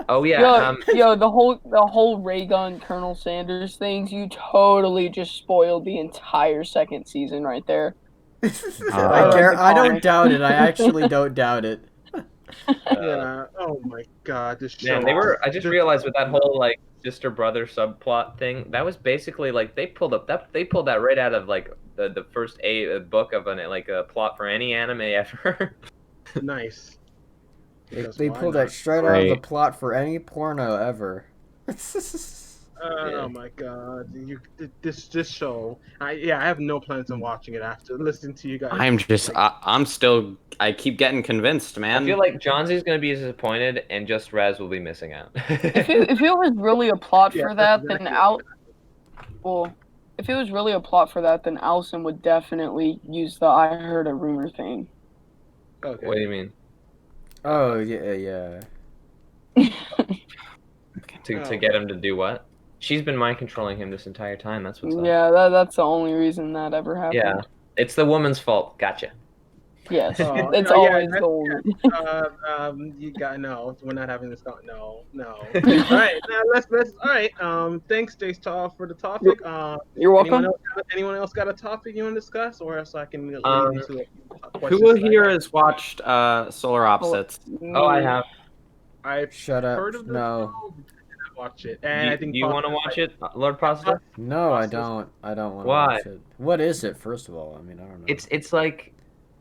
Speaker 4: oh yeah,
Speaker 5: Yo, the whole Ray Gun Colonel Sanders things, you totally just spoiled the entire second season right there.
Speaker 2: I don't doubt it. I actually don't doubt it.
Speaker 1: Yeah. Oh my God, this show.
Speaker 4: man, I just realized with that whole like sister brother subplot thing, that was basically like they pulled that right out of like the first book of a plot for any anime ever.
Speaker 1: Nice. Because
Speaker 2: They
Speaker 1: why
Speaker 2: pulled
Speaker 1: not?
Speaker 2: that straight out of the
Speaker 6: Right.
Speaker 2: plot for any porno ever.
Speaker 1: Oh my God, this show. I have no plans on watching it after listening to you guys.
Speaker 6: I keep getting convinced, man.
Speaker 4: I feel like Johnson's gonna be disappointed, and Just Res will be missing out.
Speaker 5: If it was really a plot
Speaker 1: Yeah,
Speaker 5: for
Speaker 1: that's
Speaker 5: that, then
Speaker 1: exactly
Speaker 5: if it was really a plot for that, then Allison would definitely use the "I heard a rumor" thing.
Speaker 1: Okay.
Speaker 4: What do you mean?
Speaker 2: Oh yeah.
Speaker 4: To get him to do what? She's been mind controlling him this entire time. That's what's up.
Speaker 5: Yeah, that's the only reason that ever happened.
Speaker 4: Yeah, it's the woman's fault. Gotcha.
Speaker 5: Yes,
Speaker 1: Oh,
Speaker 5: it's
Speaker 1: yeah,
Speaker 5: always
Speaker 1: that's-
Speaker 5: the woman.
Speaker 1: You got no. We're not having this. No. All right. Now let's. All right. Thanks, Jace Tall, for the topic.
Speaker 5: You're welcome.
Speaker 1: Anyone else got a topic you want to discuss, or else I can lead into a
Speaker 6: Who will here has watched Solar Opposites?
Speaker 4: Oh, I have.
Speaker 1: I've
Speaker 2: Shut up.
Speaker 1: heard of this
Speaker 2: No.
Speaker 1: show, but I didn't watch it, and I think.
Speaker 4: Do you want to watch it, Lord Pasta?
Speaker 2: No, I don't. I don't want to
Speaker 4: Why?
Speaker 2: watch it. What is it, first of all? I mean, I don't know.
Speaker 4: It's like.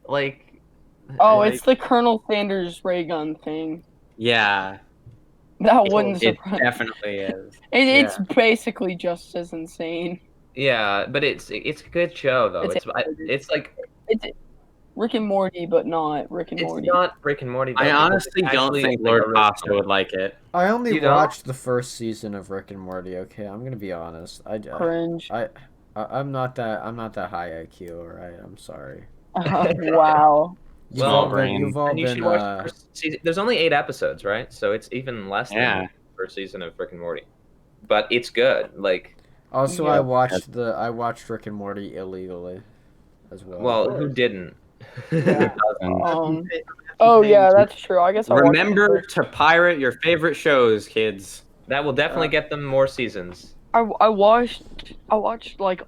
Speaker 5: Oh,
Speaker 4: like-
Speaker 5: it's the Colonel Sanders ray gun thing.
Speaker 6: Yeah,
Speaker 5: That wouldn't
Speaker 6: it
Speaker 5: surprise.
Speaker 6: definitely is.
Speaker 5: It's basically just as insane.
Speaker 4: Yeah, but it's a good show though. It's like
Speaker 5: It's Rick and Morty, but not Rick and
Speaker 4: it's
Speaker 5: Morty.
Speaker 4: not Rick and Morty. Though,
Speaker 6: I
Speaker 4: because
Speaker 6: honestly
Speaker 4: it's
Speaker 6: don't
Speaker 4: actually,
Speaker 6: think
Speaker 4: like,
Speaker 6: Lord
Speaker 4: original.
Speaker 6: Pasta would like it.
Speaker 2: I only
Speaker 4: You don't?
Speaker 2: watched the first season of Rick and Morty. Okay, I'm gonna be honest.
Speaker 5: Cringe.
Speaker 2: I'm not that high IQ. All right, I'm sorry.
Speaker 5: Wow.
Speaker 2: You've
Speaker 4: Well,
Speaker 2: all been. You've all
Speaker 4: And you should
Speaker 2: been.
Speaker 4: watch the first season. There's only 8 episodes, right? So it's even less than
Speaker 6: Yeah.
Speaker 4: the first season of Rick and Morty. But it's good. Like,
Speaker 2: Also,
Speaker 5: Yeah.
Speaker 2: I watched Rick and Morty illegally, as well.
Speaker 4: well, who didn't?
Speaker 5: Yeah.
Speaker 6: Doesn't.
Speaker 5: Oh yeah, that's true. I guess I'll watch it
Speaker 6: Remember
Speaker 5: first.
Speaker 6: to pirate your favorite shows, kids.
Speaker 4: That will definitely get them more seasons.
Speaker 5: I watched like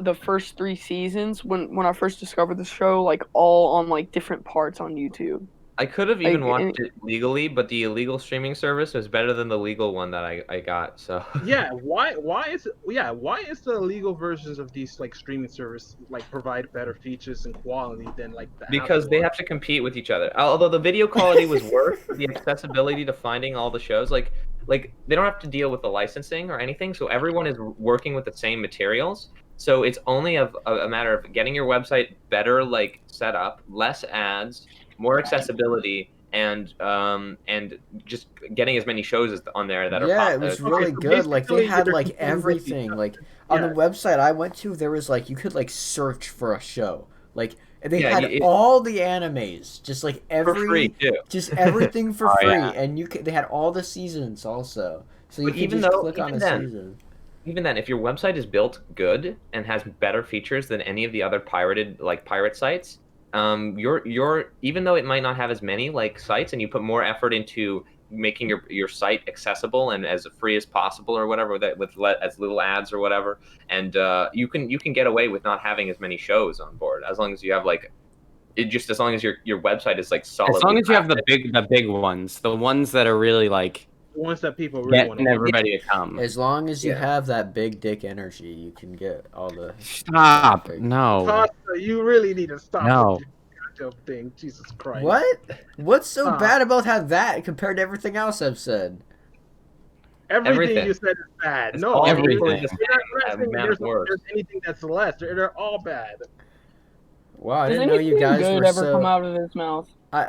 Speaker 5: the first 3 seasons when I first discovered the show, like all on like different parts on YouTube.
Speaker 4: I could have even
Speaker 5: Like,
Speaker 4: watched it legally, but the illegal streaming service was better than the legal one that I got. So
Speaker 1: Yeah, why is the legal versions of these like streaming service like provide better features and quality than like the
Speaker 4: because
Speaker 1: Apple
Speaker 4: they
Speaker 1: one?
Speaker 4: have to compete with each other. Although the video quality was worse, the accessibility to finding all the shows, like they don't have to deal with the licensing or anything, so everyone is working with the same materials. So it's only a matter of getting your website better, like set up, less ads, more accessibility, and just getting as many shows as on there that are
Speaker 2: Yeah, it was really
Speaker 1: so
Speaker 2: good. Like they
Speaker 1: basically
Speaker 2: had
Speaker 1: they're
Speaker 2: like
Speaker 1: competing with each
Speaker 2: everything.
Speaker 1: other.
Speaker 2: Like on the
Speaker 1: Yeah.
Speaker 2: website I went to, there was like you could like search for a show. Like and they
Speaker 4: Yeah,
Speaker 2: had
Speaker 4: it-
Speaker 2: all the animes, just like
Speaker 4: for free too.
Speaker 2: just everything for
Speaker 6: Oh,
Speaker 2: free,
Speaker 6: yeah.
Speaker 2: and they had all the seasons also. So you
Speaker 4: But
Speaker 2: could
Speaker 4: even
Speaker 2: just
Speaker 4: though-
Speaker 2: click on
Speaker 4: even
Speaker 2: a
Speaker 4: then-
Speaker 2: season.
Speaker 4: Even then, if your website is built good and has better features than any of the other pirate sites, your even though it might not have as many like sites, and you put more effort into making your site accessible and as free as possible or whatever as little ads or whatever, and you can get away with not having as many shows on board as long as you have like as long as your website is like solid.
Speaker 6: As long as you have the big ones, the ones that are really like
Speaker 1: The ones that people really want
Speaker 6: getting
Speaker 1: to
Speaker 6: everybody to come.
Speaker 2: As long as you
Speaker 4: Yeah.
Speaker 2: have that big dick energy, you can get all the.
Speaker 6: Stop!
Speaker 2: traffic.
Speaker 6: No,
Speaker 1: Costa, you really need to stop
Speaker 6: No.
Speaker 1: with your goddamn thing. Jesus Christ.
Speaker 2: What? What's so
Speaker 1: Huh.
Speaker 2: bad about that compared to everything else I've said?
Speaker 1: Everything
Speaker 4: Everything.
Speaker 1: you said is bad.
Speaker 4: It's
Speaker 1: no,
Speaker 4: all
Speaker 6: everything.
Speaker 1: we're
Speaker 4: equally the
Speaker 1: not- we're not
Speaker 4: same
Speaker 1: saying
Speaker 4: amount of words.
Speaker 1: there's anything that's less. They're all bad.
Speaker 2: Wow, I
Speaker 5: Does
Speaker 2: didn't know you
Speaker 5: anything
Speaker 2: guys
Speaker 5: good
Speaker 2: were
Speaker 5: ever
Speaker 2: so.
Speaker 5: come out of his mouth?
Speaker 2: I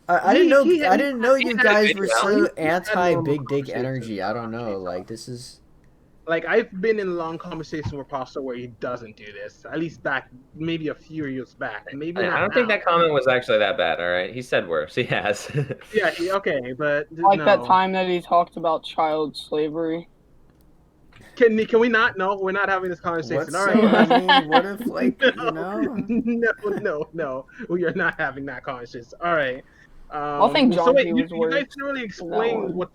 Speaker 1: He-
Speaker 2: didn't know.
Speaker 1: he-
Speaker 2: I didn't know
Speaker 1: he
Speaker 2: you
Speaker 1: had a
Speaker 2: guys
Speaker 1: good
Speaker 2: were
Speaker 1: balance.
Speaker 2: so
Speaker 1: He had
Speaker 2: anti
Speaker 1: normal
Speaker 2: big dick
Speaker 1: conversation.
Speaker 2: energy. I don't know. Like this is.
Speaker 1: Like I've been in long conversations with Pasta where he doesn't do this. At least back maybe a few years back. Maybe not
Speaker 4: I don't think
Speaker 1: now.
Speaker 4: that comment was actually that bad. All right, he said worse. He has.
Speaker 1: Yeah, okay, but
Speaker 5: Like
Speaker 1: no.
Speaker 5: that time that he talked about child slavery.
Speaker 1: Can we not? No, we're not having this conversation.
Speaker 2: What's
Speaker 1: All
Speaker 2: so?
Speaker 1: right.
Speaker 2: I mean, what if like you know?
Speaker 1: No, we are not having that conversation. All right.
Speaker 5: I think
Speaker 1: so
Speaker 5: John
Speaker 1: wait,
Speaker 5: P.
Speaker 1: you
Speaker 5: was
Speaker 1: guys
Speaker 5: worse
Speaker 1: didn't really
Speaker 5: that
Speaker 1: explain
Speaker 5: one.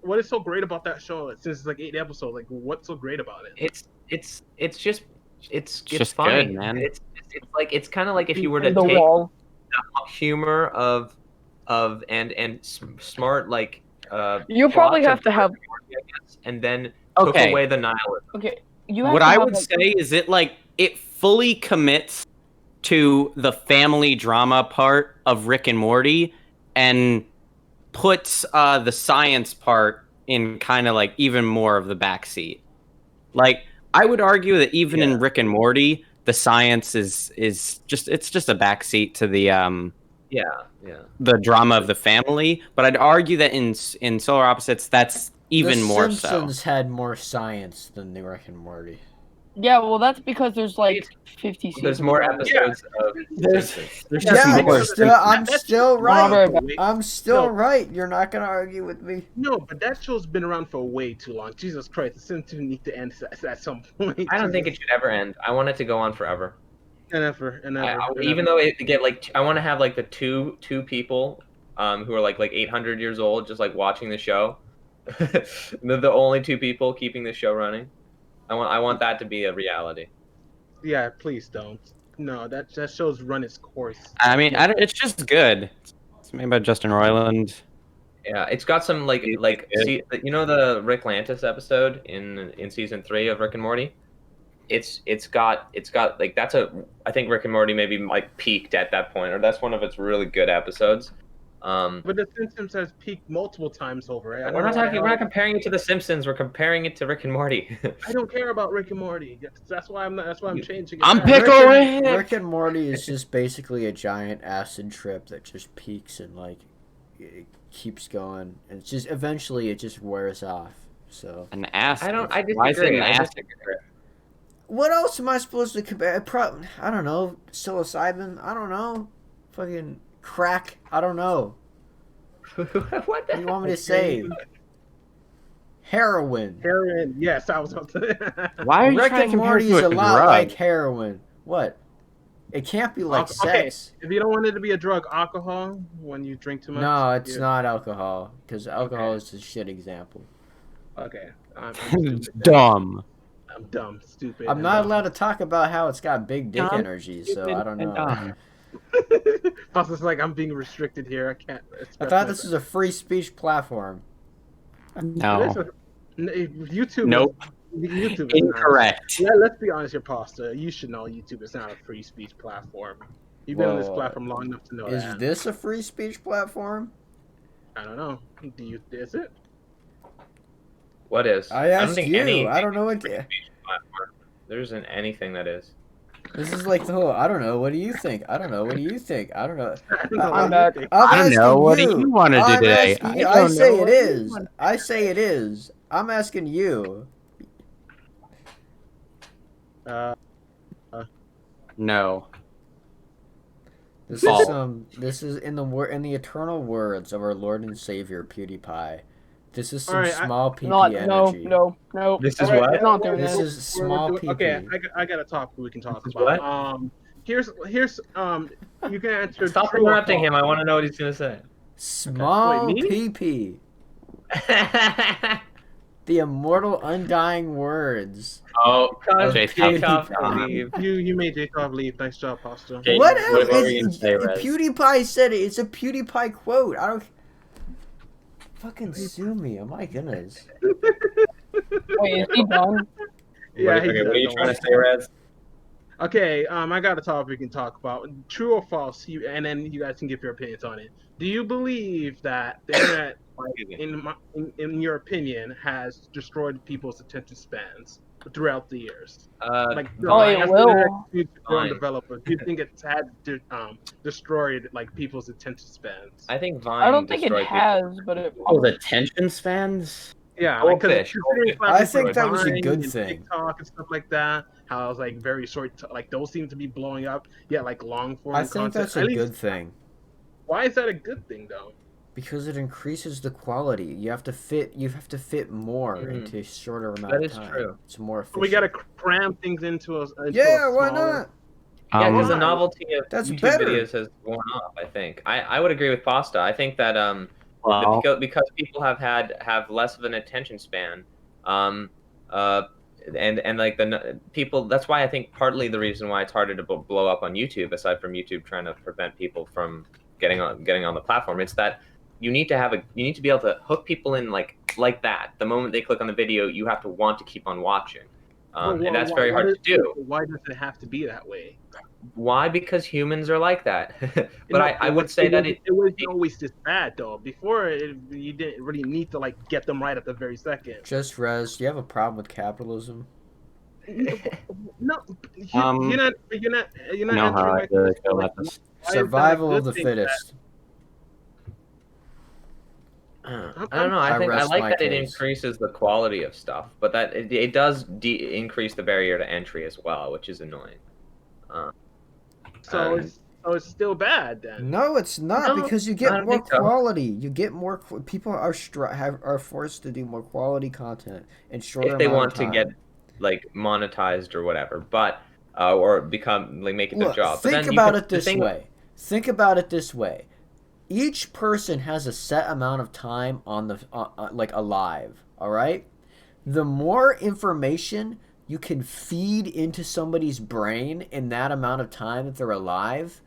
Speaker 1: what is so great about that show since it's like 8 episodes. Like, what's so great about it?
Speaker 4: it's just
Speaker 6: just
Speaker 4: funny,
Speaker 6: good, man.
Speaker 4: It's kind of like if you were to
Speaker 5: The
Speaker 4: take
Speaker 5: wall.
Speaker 4: humor of smart like
Speaker 5: You probably
Speaker 4: plots
Speaker 5: have
Speaker 4: of
Speaker 5: to have.
Speaker 4: Rick and Morty, I guess, and then took
Speaker 6: Okay.
Speaker 4: away the nihilism.
Speaker 5: Okay, you have
Speaker 6: What
Speaker 5: to
Speaker 6: I
Speaker 5: have,
Speaker 6: would
Speaker 5: like,
Speaker 6: say is it fully commits to the family drama part of Rick and Morty and puts the science part in kind of like even more of the backseat. Like I would argue that even in Rick and Morty, the science is just a backseat to the
Speaker 4: Yeah.
Speaker 6: the drama of the family. But I'd argue that in Solar Opposites, that's even
Speaker 2: the
Speaker 6: more
Speaker 2: Simpsons
Speaker 6: so.
Speaker 2: had more science than the Rick and Morty.
Speaker 5: Yeah, well, that's because there's like 50 seasons.
Speaker 4: There's more
Speaker 5: of it.
Speaker 4: episodes of
Speaker 6: There's
Speaker 4: Simpsons.
Speaker 6: just
Speaker 2: Yeah,
Speaker 6: more.
Speaker 2: I'm still right. I'm still
Speaker 1: No.
Speaker 2: right. You're not gonna argue with me.
Speaker 1: No, but that show's been around for way too long. Jesus Christ, the Simpsons need to end at some point.
Speaker 4: I don't think it should ever end. I want it to go on forever.
Speaker 1: And ever.
Speaker 4: Even though it get like, I want to have like the two people, who are like 800 years old, just like watching the show. the only two people keeping the show running. I want that to be a reality.
Speaker 1: Yeah, please don't. No, that show's run its course.
Speaker 6: I mean, it's just good. It's made by Justin Roiland.
Speaker 4: Yeah, it's got some see, you know the Rick Lantis episode in season 3 of Rick and Morty. It's got like I think Rick and Morty maybe like peaked at that point, or that's one of its really good episodes.
Speaker 1: But the Simpsons has peaked multiple times over. Right?
Speaker 4: We're not comparing it to the Simpsons. We're comparing it to Rick and Morty.
Speaker 1: I don't care about Rick and Morty. That's why I'm changing it.
Speaker 6: I'm
Speaker 1: back.
Speaker 6: Pickle Rick.
Speaker 2: Rick and Morty is just basically a giant acid trip that just peaks and like it keeps going, and it's just eventually it just wears off. So
Speaker 6: An acid.
Speaker 4: I
Speaker 6: Why is it
Speaker 4: disagree.
Speaker 6: an
Speaker 4: I
Speaker 6: acid?
Speaker 4: disagree.
Speaker 2: what else am I supposed to compare? I don't know. Psilocybin. I don't know. Fucking crack. I don't know.
Speaker 4: What the
Speaker 2: What do you want me to say? Heroin.
Speaker 1: Heroin. Yes, I was about to.
Speaker 6: Why are you
Speaker 2: Rick
Speaker 6: trying
Speaker 2: and
Speaker 6: to compare
Speaker 2: Morty
Speaker 6: it to
Speaker 2: is a lot
Speaker 6: drug?
Speaker 2: like heroin. What? It can't be like
Speaker 1: Okay,
Speaker 2: sex.
Speaker 1: if you don't want it to be a drug, alcohol when you drink too much.
Speaker 2: No, it's
Speaker 1: you-
Speaker 2: not alcohol because alcohol
Speaker 1: Okay.
Speaker 2: is a shit example.
Speaker 1: Okay. I'm stupid then.
Speaker 6: Dumb.
Speaker 1: I'm dumb, stupid.
Speaker 2: I'm
Speaker 1: and
Speaker 2: not
Speaker 1: dumb.
Speaker 2: allowed to talk about how it's got big dick
Speaker 3: Dumb,
Speaker 2: energy, so I don't know.
Speaker 1: Plus, it's like I'm being restricted here. I can't
Speaker 2: I
Speaker 1: express
Speaker 2: thought this
Speaker 1: myself.
Speaker 2: was a free speech platform.
Speaker 1: It
Speaker 3: No.
Speaker 1: is YouTube.
Speaker 3: Nope.
Speaker 1: YouTube is
Speaker 3: Incorrect.
Speaker 1: not. Let's be honest here, Pasta. You should know YouTube is not a free speech platform. You've been on this
Speaker 2: Well,
Speaker 1: platform long enough to know
Speaker 2: Is
Speaker 1: that.
Speaker 2: this a free speech platform?
Speaker 1: I don't know. Is it?
Speaker 4: What is?
Speaker 2: I
Speaker 4: don't
Speaker 2: asked
Speaker 4: think
Speaker 2: you.
Speaker 4: any
Speaker 2: I don't know what.
Speaker 4: platform. There isn't anything that is.
Speaker 2: This is like the whole. I don't know. What do you think? I don't know. What do you think? I don't know.
Speaker 1: I don't know
Speaker 5: I'm
Speaker 1: what you
Speaker 5: back.
Speaker 1: think.
Speaker 2: I'm
Speaker 3: I don't know.
Speaker 2: asking
Speaker 3: What do
Speaker 2: you.
Speaker 3: you want to do
Speaker 2: I'm
Speaker 3: today?
Speaker 2: asking you.
Speaker 3: I
Speaker 2: I
Speaker 3: don't
Speaker 2: say
Speaker 3: know.
Speaker 2: it
Speaker 3: What do you
Speaker 2: is.
Speaker 3: want?
Speaker 2: I say it is. I'm asking you.
Speaker 3: No.
Speaker 2: This
Speaker 3: False.
Speaker 2: is some. This is in the eternal words of our Lord and Savior PewDiePie. This is some
Speaker 1: Alright,
Speaker 2: small PP
Speaker 5: No,
Speaker 2: energy.
Speaker 5: no.
Speaker 4: This is
Speaker 1: Alright,
Speaker 4: what?
Speaker 5: Not doing
Speaker 2: This
Speaker 5: that.
Speaker 2: is small PP.
Speaker 1: Okay, I got a topic we can talk
Speaker 4: This is
Speaker 1: about.
Speaker 4: what?
Speaker 1: Here's you can answer.
Speaker 4: Stop
Speaker 1: true or
Speaker 4: interrupting
Speaker 1: false.
Speaker 4: him. I want to know what he's gonna say.
Speaker 2: Small
Speaker 1: Wait, me?
Speaker 2: PP. The immortal, undying words.
Speaker 4: Oh,
Speaker 3: Jacob.
Speaker 4: Jacob, leave.
Speaker 1: You made Jacob leave. Nice job, Pasta.
Speaker 4: Okay,
Speaker 2: What
Speaker 4: what
Speaker 2: else?
Speaker 4: were you gonna say, Rez?
Speaker 2: PewDiePie said it. It's a PewDiePie quote. I don't. Fucking sue me. Oh my goodness.
Speaker 5: Wait, is he done?
Speaker 1: Yeah,
Speaker 4: what,
Speaker 1: he's
Speaker 4: okay, what are you
Speaker 1: done.
Speaker 4: trying to say, Rez?
Speaker 1: Okay, I got a topic we can talk about. True or false? And then you guys can give your opinions on it. Do you believe that the internet, in your opinion, has destroyed people's attention spans throughout the years? Like,
Speaker 5: Oh, it
Speaker 1: as the
Speaker 5: will.
Speaker 1: internet continues to grow and
Speaker 4: Fine.
Speaker 1: develop, do you think it's had destroyed like people's attention spans?
Speaker 4: I think Vine
Speaker 5: I don't think it
Speaker 4: destroyed
Speaker 5: has, but it.
Speaker 3: Oh, the attention spans?
Speaker 1: Yeah, like,
Speaker 4: Goldfish,
Speaker 1: considering
Speaker 4: goldfish.
Speaker 2: I
Speaker 1: platforms
Speaker 2: think
Speaker 1: like
Speaker 2: that was a
Speaker 1: Vine
Speaker 2: good
Speaker 1: and
Speaker 2: thing.
Speaker 1: TikTok and stuff like that, how it's like very short, like those seem to be blowing up. Yeah, like long form
Speaker 2: I think
Speaker 1: content.
Speaker 2: that's
Speaker 1: At
Speaker 2: a
Speaker 1: least,
Speaker 2: good thing
Speaker 1: why is that a good thing though?
Speaker 2: because it increases the quality. You have to fit more into a shorter amount
Speaker 4: That
Speaker 2: of
Speaker 4: is
Speaker 2: time.
Speaker 4: true.
Speaker 2: It's more efficient.
Speaker 1: We gotta cram things into a
Speaker 2: Yeah, why
Speaker 1: smaller-
Speaker 2: not?
Speaker 4: Yeah, because the
Speaker 1: Why?
Speaker 4: novelty of
Speaker 2: That's
Speaker 4: YouTube
Speaker 2: better.
Speaker 4: videos has worn off. I think I would agree with Pasta. I think that
Speaker 3: Well,
Speaker 4: because people have less of an attention span, and like people. That's why I think partly the reason why it's harder to blow up on YouTube, aside from YouTube trying to prevent people from getting on the platform, it's that you need to be able to hook people in like that. The moment they click on the video, you have to want to keep on watching, and that's very hard to do.
Speaker 1: Why does it have to be that way?
Speaker 4: Why? Because humans are like that. But
Speaker 1: No,
Speaker 4: I would say that
Speaker 1: it wasn't always this bad though. Before you didn't really need to like get them right at the very second.
Speaker 2: Just Rez, do you have a problem with capitalism?
Speaker 1: No,
Speaker 3: Um,
Speaker 1: you're not
Speaker 3: you know how I
Speaker 1: answering
Speaker 3: really
Speaker 1: my
Speaker 3: feel
Speaker 1: question.
Speaker 3: about this.
Speaker 1: Why is that a
Speaker 2: Survival
Speaker 1: good
Speaker 2: of the
Speaker 1: thing
Speaker 2: fittest.
Speaker 4: I don't know. I think I
Speaker 2: rest
Speaker 4: like
Speaker 2: my
Speaker 4: that it
Speaker 2: case.
Speaker 4: increases the quality of stuff, but that it does increase the barrier to entry as well, which is annoying.
Speaker 1: So
Speaker 4: Um,
Speaker 1: it's still bad then.
Speaker 2: No, it's not
Speaker 4: No,
Speaker 2: because you
Speaker 4: I
Speaker 2: get
Speaker 4: don't
Speaker 2: more
Speaker 4: think so.
Speaker 2: quality. You get more. People are forced to do more quality content in shorter
Speaker 4: If they
Speaker 2: amount
Speaker 4: want
Speaker 2: of
Speaker 4: to
Speaker 2: time.
Speaker 4: get like monetized or whatever, but or become like make it their
Speaker 2: Look,
Speaker 4: job. But
Speaker 2: think
Speaker 4: then you
Speaker 2: about
Speaker 4: can-
Speaker 2: it
Speaker 4: the
Speaker 2: this
Speaker 4: thing-
Speaker 2: way. Think about it this way. Each person has a set amount of time on the like alive. All right. The more information you can feed into somebody's brain in that amount of time that they're alive,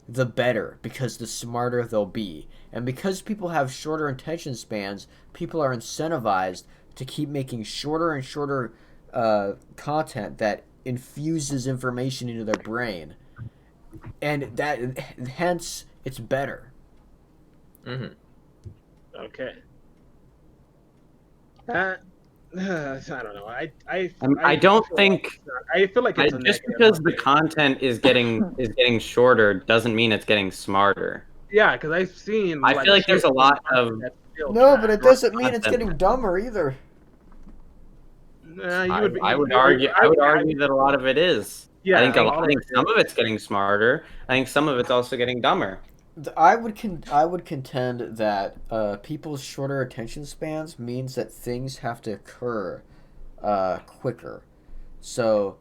Speaker 2: the better, because the smarter they'll be. And because people have shorter attention spans, people are incentivized to keep making shorter and shorter content that infuses information into their brain. And that, hence, it's better.
Speaker 4: Mhm.
Speaker 1: Okay. I don't know.
Speaker 3: I don't
Speaker 1: feel
Speaker 3: think.
Speaker 1: I feel like it's a
Speaker 3: Just
Speaker 1: negative
Speaker 3: because the
Speaker 1: thing.
Speaker 3: content is getting shorter doesn't mean it's getting smarter.
Speaker 1: Yeah, because I've seen.
Speaker 3: I feel like there's a lot of-
Speaker 2: No, but it doesn't mean it's
Speaker 3: content.
Speaker 2: getting dumber either.
Speaker 3: I would argue that a lot of it is.
Speaker 1: Yeah,
Speaker 3: I think
Speaker 1: a lot of it
Speaker 3: some
Speaker 1: is.
Speaker 3: of it's getting smarter. I think some of it's also getting dumber.
Speaker 2: I would contend that people's shorter attention spans means that things have to occur quicker. So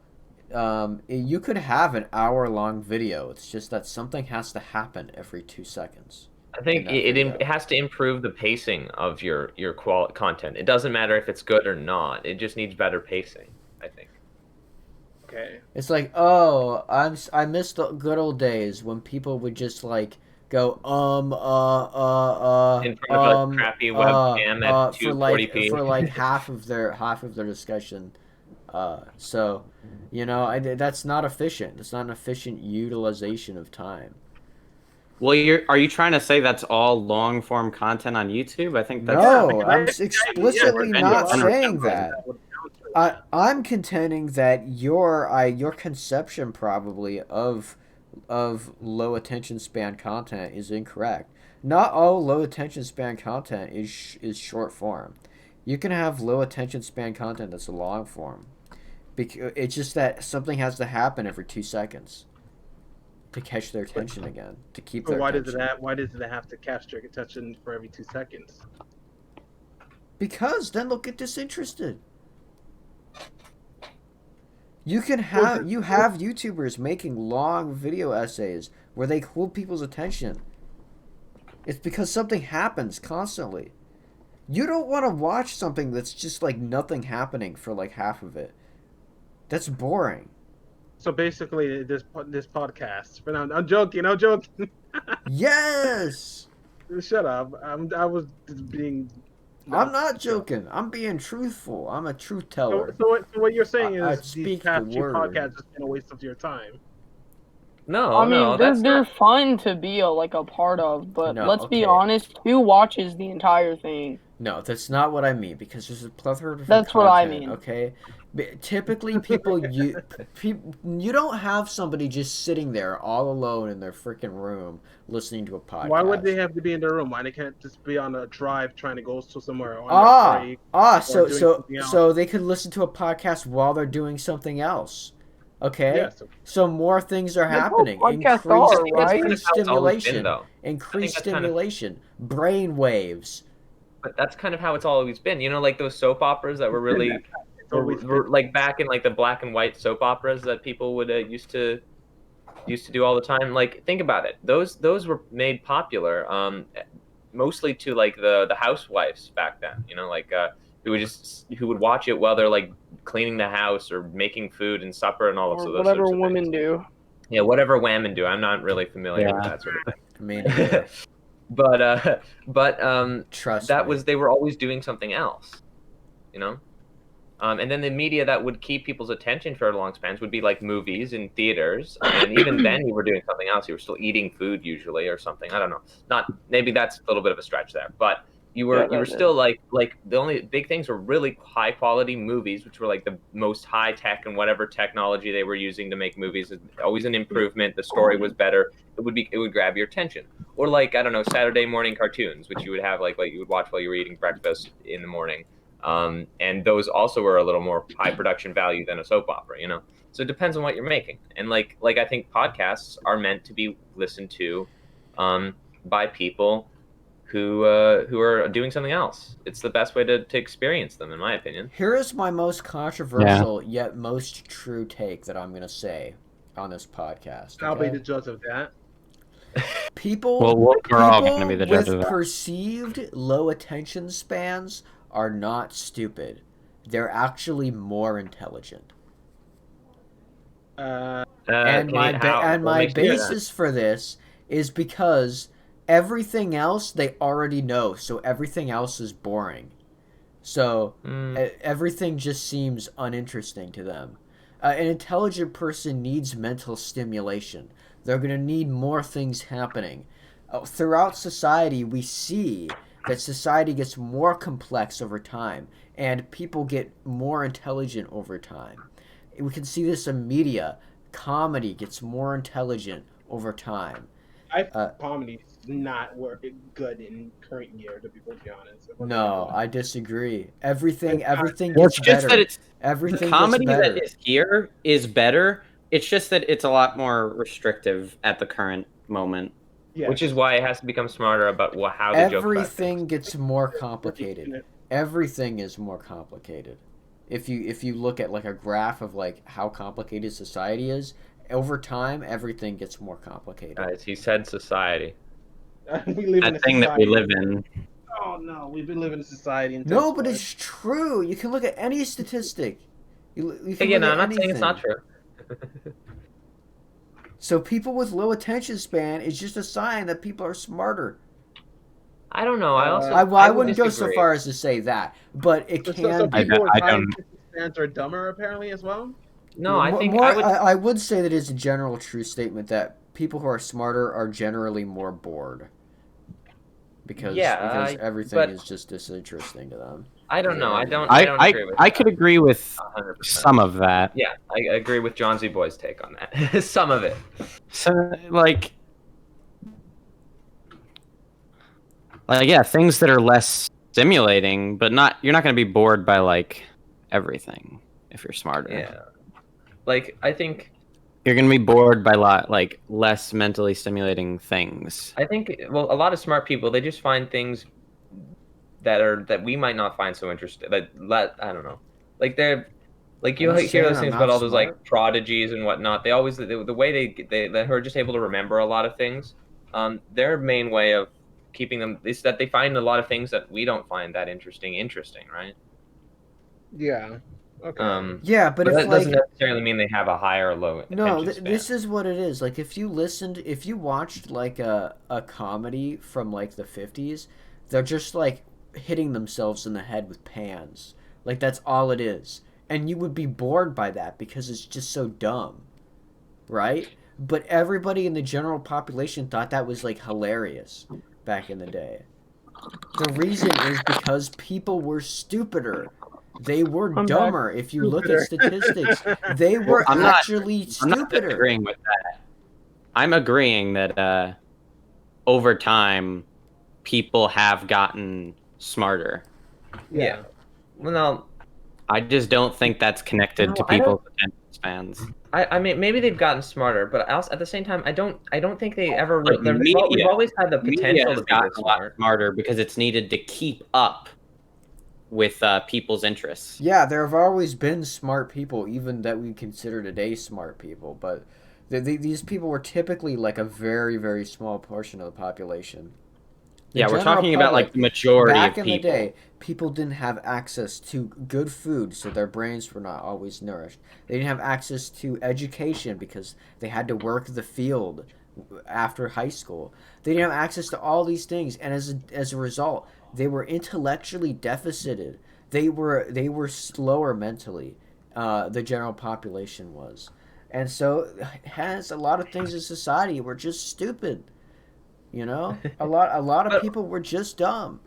Speaker 2: you could have an hour-long video. It's just that something has to happen every 2 seconds.
Speaker 4: I think
Speaker 2: in that video.
Speaker 4: it has to improve the pacing of your content. It doesn't matter if it's good or not. It just needs better pacing, I think.
Speaker 1: Okay.
Speaker 2: It's like, oh, I miss the good old days when people would just like go
Speaker 4: In front of a crappy webcam at
Speaker 2: for
Speaker 4: 240p.
Speaker 2: like half of their discussion. So, that's not efficient. It's not an efficient utilization of time.
Speaker 6: Well, are you trying to say that's all long form content on YouTube? I think that's
Speaker 1: Yeah,
Speaker 2: No,
Speaker 1: because
Speaker 2: I'm
Speaker 1: yeah,
Speaker 2: explicitly
Speaker 1: there's
Speaker 2: not
Speaker 1: a lot of
Speaker 2: saying
Speaker 1: content
Speaker 2: that.
Speaker 1: would count to it.
Speaker 2: I'm contending that your conception probably of low attention span content is incorrect. Not all low attention span content is short form. You can have low attention span content that's long form. It's just that something has to happen every 2 seconds to catch their attention again, to keep
Speaker 1: So
Speaker 2: their attention.
Speaker 1: why does it have to catch your attention for every 2 seconds?
Speaker 2: Because then they'll get disinterested. You have YouTubers making long video essays where they hold people's attention. It's because something happens constantly. You don't want to watch something that's just like nothing happening for like half of it. That's boring.
Speaker 1: So basically, this podcast. For now, I'm joking. I'm joking.
Speaker 2: Yes.
Speaker 1: Shut up. I was just being.
Speaker 2: I'm not joking. I'm being truthful. I'm a truth teller.
Speaker 1: So what you're saying
Speaker 2: I
Speaker 1: is these
Speaker 2: speak
Speaker 1: past
Speaker 2: the
Speaker 1: two
Speaker 2: word.
Speaker 1: podcasts have been a waste of your time.
Speaker 4: No,
Speaker 5: I mean,
Speaker 4: no,
Speaker 5: they're
Speaker 4: that's not.
Speaker 5: fun to be a part of, but
Speaker 2: No,
Speaker 5: let's be
Speaker 2: okay.
Speaker 5: honest, who watches the entire thing?
Speaker 2: No, that's not what I mean because there's a plethora of different
Speaker 5: That's what I
Speaker 2: content.
Speaker 5: mean.
Speaker 2: Okay, typically you don't have somebody just sitting there all alone in their freaking room listening to a podcast.
Speaker 1: Why would they have to be in their room? Why they can't just be on a drive trying to go to somewhere on their break?
Speaker 2: So
Speaker 1: doing
Speaker 2: so
Speaker 1: something else?
Speaker 2: so they could listen to a podcast while they're doing something else. Okay,
Speaker 1: Yes.
Speaker 2: so more things are
Speaker 5: That's how
Speaker 2: happening.
Speaker 5: podcasts are, right?
Speaker 2: Increased
Speaker 4: That's how it's always been,
Speaker 2: stimulation,
Speaker 4: though.
Speaker 2: increased
Speaker 4: that's kind of-
Speaker 2: stimulation, brain waves.
Speaker 4: But that's kind of how it's always been. You know, like those soap operas that were really,
Speaker 1: It's always
Speaker 4: were like back in like the black and white soap operas that people would used to do all the time. Like, think about it. Those were made popular, mostly to like the housewives back then. You know, like who would watch it while they're like cleaning the house or making food and supper and all of
Speaker 5: Or
Speaker 4: those
Speaker 5: whatever
Speaker 4: sorts of
Speaker 5: women
Speaker 4: things.
Speaker 5: do.
Speaker 4: Yeah, whatever women do. I'm not really familiar with
Speaker 6: Yeah.
Speaker 4: that sort of thing.
Speaker 2: I mean,
Speaker 4: but
Speaker 2: trust
Speaker 4: that
Speaker 2: me.
Speaker 4: was they were always doing something else, you know. And then the media that would keep people's attention for long spans would be like movies in theaters, and even then you were doing something else. You were still eating food usually or something. I don't know. Not maybe that's a little bit of a stretch there, but you were still like the only big things were really high quality movies, which were like the most high tech and whatever technology they were using to make movies. Always an improvement. The story was better. It would grab your attention. Or like I don't know, Saturday morning cartoons, which you would have like you would watch while you were eating breakfast in the morning. And those also were a little more high production value than a soap opera, you know. So it depends on what you're making. And like I think podcasts are meant to be listened to by people who are doing something else. It's the best way to experience them, in my opinion.
Speaker 2: Here is my most controversial yet most true take that I'm going to say on this podcast.
Speaker 1: I'll be
Speaker 2: okay?
Speaker 1: the judge of that.
Speaker 2: People,
Speaker 6: we're all going to be the judge
Speaker 2: with
Speaker 6: of that.
Speaker 2: perceived low attention spans are not stupid. They're actually more intelligent. And my basis for this is because everything else they already know, so everything else is boring. So everything just seems uninteresting to them. An intelligent person needs mental stimulation. They're going to need more things happening. Throughout society, we see that society gets more complex over time, and people get more intelligent over time. We can see this in media. Comedy gets more intelligent over time.
Speaker 1: I think comedy's not working good in current year, to be completely honest.
Speaker 2: No, I disagree. Everything
Speaker 6: Well,
Speaker 2: gets
Speaker 6: it's just
Speaker 2: better.
Speaker 6: that it's
Speaker 2: Everything
Speaker 6: the comedy
Speaker 2: gets better.
Speaker 6: that is here is better. It's just that it's a lot more restrictive at the current moment.
Speaker 1: Yes.
Speaker 4: Which is why it has to become smarter about how the joke.
Speaker 2: Everything gets more complicated. Everything is more complicated. If you look at like a graph of like how complicated society is, over time everything gets more complicated.
Speaker 4: Guys, he said society.
Speaker 1: We live in
Speaker 6: That
Speaker 1: a
Speaker 6: thing that we
Speaker 1: society.
Speaker 6: live in.
Speaker 1: Oh no, we've been living in a society.
Speaker 2: No, but it's true. You can look at any statistic. You can
Speaker 4: Again,
Speaker 2: look
Speaker 4: I'm
Speaker 2: at
Speaker 4: not saying it's not
Speaker 2: anything.
Speaker 4: true.
Speaker 2: So people with low attention span is just a sign that people are smarter.
Speaker 4: I don't know. I also
Speaker 2: I
Speaker 4: would
Speaker 2: wouldn't go so
Speaker 4: disagree.
Speaker 2: far as to say that, but it
Speaker 1: So
Speaker 2: can be.
Speaker 1: people with
Speaker 6: I
Speaker 1: high
Speaker 6: don't.
Speaker 1: attention spans are dumber apparently as well.
Speaker 4: No, I think
Speaker 2: more,
Speaker 4: I would.
Speaker 2: I would say that it's a general true statement that people who are smarter are generally more bored because
Speaker 4: Yeah,
Speaker 2: everything
Speaker 4: but
Speaker 2: is just disinteresting to them.
Speaker 4: I don't know. I don't
Speaker 6: I
Speaker 4: agree with
Speaker 6: I
Speaker 4: that.
Speaker 6: could agree with
Speaker 4: 100%.
Speaker 6: some of that.
Speaker 4: Yeah, I agree with John Z. Boy's take on that. Some of it.
Speaker 6: So like yeah, things that are less stimulating, but not you're not going to be bored by like everything if you're smarter.
Speaker 4: Yeah. Like I think
Speaker 6: You're going to be bored by like less mentally stimulating things.
Speaker 4: a lot of smart people, they just find things that we might not find so interesting. I don't know. Like they're like you
Speaker 2: I'm just
Speaker 4: hear those
Speaker 2: saying I'm
Speaker 4: things
Speaker 2: not
Speaker 4: about all those
Speaker 2: smart.
Speaker 4: like prodigies and whatnot. They always the way they are just able to remember a lot of things. Their main way of keeping them is that they find a lot of things that we don't find that interesting, right?
Speaker 1: Yeah. Okay.
Speaker 2: Yeah, but
Speaker 4: But
Speaker 2: if
Speaker 4: that doesn't
Speaker 2: like
Speaker 4: necessarily mean they have a high or low
Speaker 2: no,
Speaker 4: attention span.
Speaker 2: this is what it is. Like if you watched like a comedy from like the 50s, they're just like hitting themselves in the head with pans. Like that's all it is. And you would be bored by that because it's just so dumb. Right? But everybody in the general population thought that was like hilarious back in the day. The reason is because people were stupider. They were
Speaker 5: I'm
Speaker 2: dumber. If you look at
Speaker 1: Stupider.
Speaker 2: statistics, they were
Speaker 6: I'm not-
Speaker 2: actually
Speaker 6: I'm not
Speaker 2: stupider.
Speaker 6: agreeing with that. I'm agreeing that over time people have gotten smarter.
Speaker 4: Yeah. Well, no,
Speaker 6: I just don't think that's connected
Speaker 4: No,
Speaker 6: to
Speaker 4: I don't-
Speaker 6: people's attention spans.
Speaker 4: I mean maybe they've gotten smarter, but also at the same time I don't think they ever.
Speaker 6: Like
Speaker 4: We've
Speaker 6: media.
Speaker 4: always had the
Speaker 6: Media
Speaker 4: potential
Speaker 6: has
Speaker 4: to be
Speaker 6: gotten
Speaker 4: this
Speaker 6: a lot
Speaker 4: smart.
Speaker 6: smarter because it's needed to keep up with people's interests.
Speaker 2: Yeah, there have always been smart people, even that we consider today smart people, but these people were typically like a very, very small portion of the population. The
Speaker 6: Yeah, we're
Speaker 2: general
Speaker 6: talking about
Speaker 2: public,
Speaker 6: like the majority
Speaker 2: back
Speaker 6: of
Speaker 2: in the
Speaker 6: people.
Speaker 2: day, people didn't have access to good food, so their brains were not always nourished. They didn't have access to education because they had to work the field after high school. They didn't have access to all these things, and as a result, they were intellectually deficited. They were slower mentally. The general population was, and so has a lot of things in society were just stupid. You know, a lot of
Speaker 4: But-
Speaker 2: people were just dumb.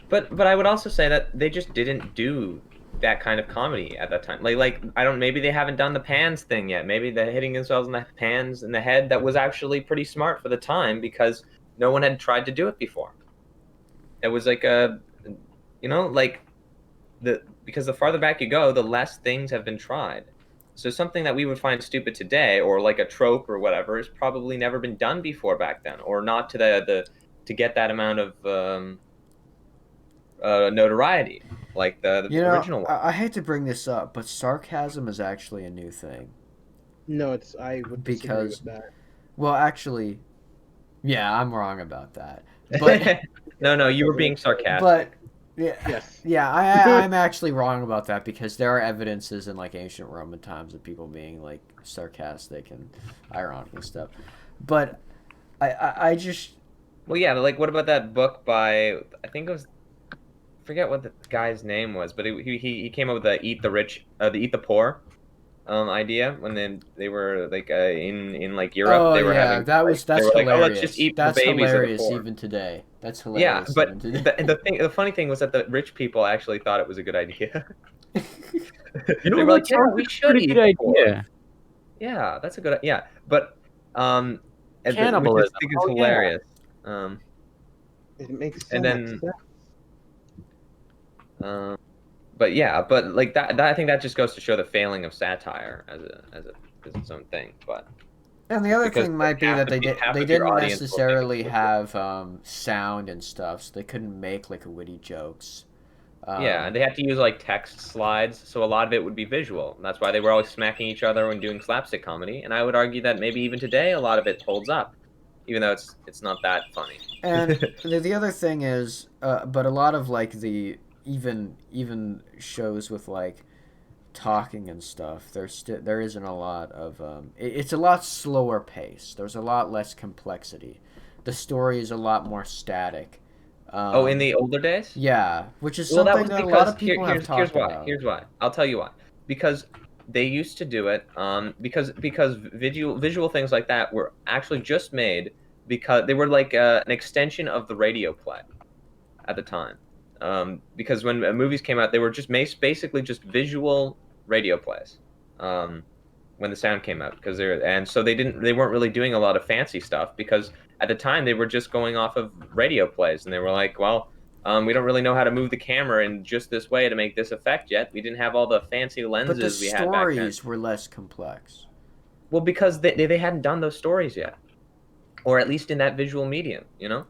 Speaker 4: But I would also say that they just didn't do that kind of comedy at that time. Like I don't, maybe they haven't done the pans thing yet. Maybe they're hitting themselves in the pans in the head that was actually pretty smart for the time because no one had tried to do it before. It was like like because the farther back you go, the less things have been tried. So something that we would find stupid today, or like a trope or whatever, has probably never been done before back then, or not to to get that amount of notoriety, like the original one.
Speaker 2: I hate to bring this up, but sarcasm is actually a new thing.
Speaker 1: No, I would disagree
Speaker 2: Because-
Speaker 1: with that.
Speaker 2: Well, actually, yeah, I'm wrong about that. But
Speaker 4: No, you were being sarcastic.
Speaker 2: but yeah,
Speaker 1: Yes.
Speaker 2: yeah, I'm actually wrong about that because there are evidences in like ancient Roman times of people being like sarcastic and ironic and stuff. But I just
Speaker 4: Well, yeah, like what about that book by I think it was forget what the guy's name was, but he came up with the Eat the Rich, the Eat the Poor, idea when they were like in like Europe.
Speaker 2: oh
Speaker 4: They were
Speaker 2: yeah,
Speaker 4: having
Speaker 2: that's
Speaker 4: they were like,
Speaker 2: hilarious.
Speaker 4: oh, let's just eat
Speaker 2: That's
Speaker 4: the babies
Speaker 2: hilarious
Speaker 4: of the poor.
Speaker 2: even today. That's
Speaker 4: Yeah,
Speaker 2: hilarious.
Speaker 4: but
Speaker 2: even today.
Speaker 4: the funny thing was that the rich people actually thought it was a good idea.
Speaker 6: You
Speaker 4: They
Speaker 6: know
Speaker 4: were
Speaker 6: what?
Speaker 4: like, yeah, we should
Speaker 6: Pretty
Speaker 4: eat
Speaker 6: good
Speaker 4: the poor.
Speaker 6: idea.
Speaker 4: Yeah, that's a good yeah. But which I
Speaker 6: Cannibalism.
Speaker 4: think is
Speaker 6: Oh, yeah.
Speaker 4: hilarious.
Speaker 1: It makes so
Speaker 4: And
Speaker 1: much
Speaker 4: then-
Speaker 1: sense.
Speaker 4: But yeah, but like that I think that just goes to show the failing of satire as its own thing. But
Speaker 2: And the other
Speaker 4: Because
Speaker 2: thing might be
Speaker 4: half
Speaker 2: that
Speaker 4: of your
Speaker 2: they didn't
Speaker 4: audience will think
Speaker 2: necessarily
Speaker 4: it's
Speaker 2: have sound and stuff, so they couldn't make like witty jokes.
Speaker 4: yeah, and they had to use like text slides, so a lot of it would be visual. That's why they were always smacking each other when doing slapstick comedy. And I would argue that maybe even today a lot of it holds up, even though it's not that funny.
Speaker 2: And the other thing is, but a lot of like the even shows with like talking and stuff, there isn't a lot of it's a lot slower pace. There's a lot less complexity. The story is a lot more static.
Speaker 4: In the older days?
Speaker 2: Yeah, which is
Speaker 4: Well, that
Speaker 2: something
Speaker 4: was
Speaker 2: that a
Speaker 4: because
Speaker 2: lot of people have
Speaker 4: here's
Speaker 2: talked
Speaker 4: why.
Speaker 2: about.
Speaker 4: Here's why. I'll tell you why. Because they used to do it because visual things like that were actually just made because they were like an extension of the radio play at the time. Because when movies came out, they were just basically just visual radio plays. When the sound came out, so they weren't really doing a lot of fancy stuff because at the time they were just going off of radio plays, and they were like, well, we don't really know how to move the camera in just this way to make this effect yet. We didn't have all the fancy lenses
Speaker 2: But the
Speaker 4: we had back then.
Speaker 2: stories were less complex.
Speaker 4: Well, because they hadn't done those stories yet, or at least in that visual medium, you know.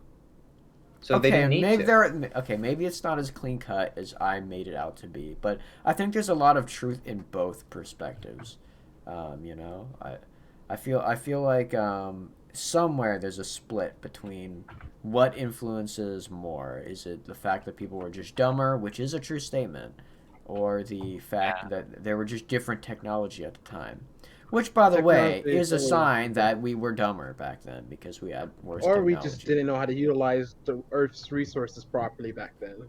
Speaker 4: So they didn't need to.
Speaker 2: Maybe it's not as clean cut as I made it out to be, but I think there's a lot of truth in both perspectives. You know, I feel like somewhere there's a split between what influences more. Is it the fact that people were just dumber, which is a true statement, or the fact that there were just different technology at the time? Which, by the way, is a sign that we were dumber back then because we had worse technology.
Speaker 1: Or we just didn't know how to utilize the Earth's resources properly back then.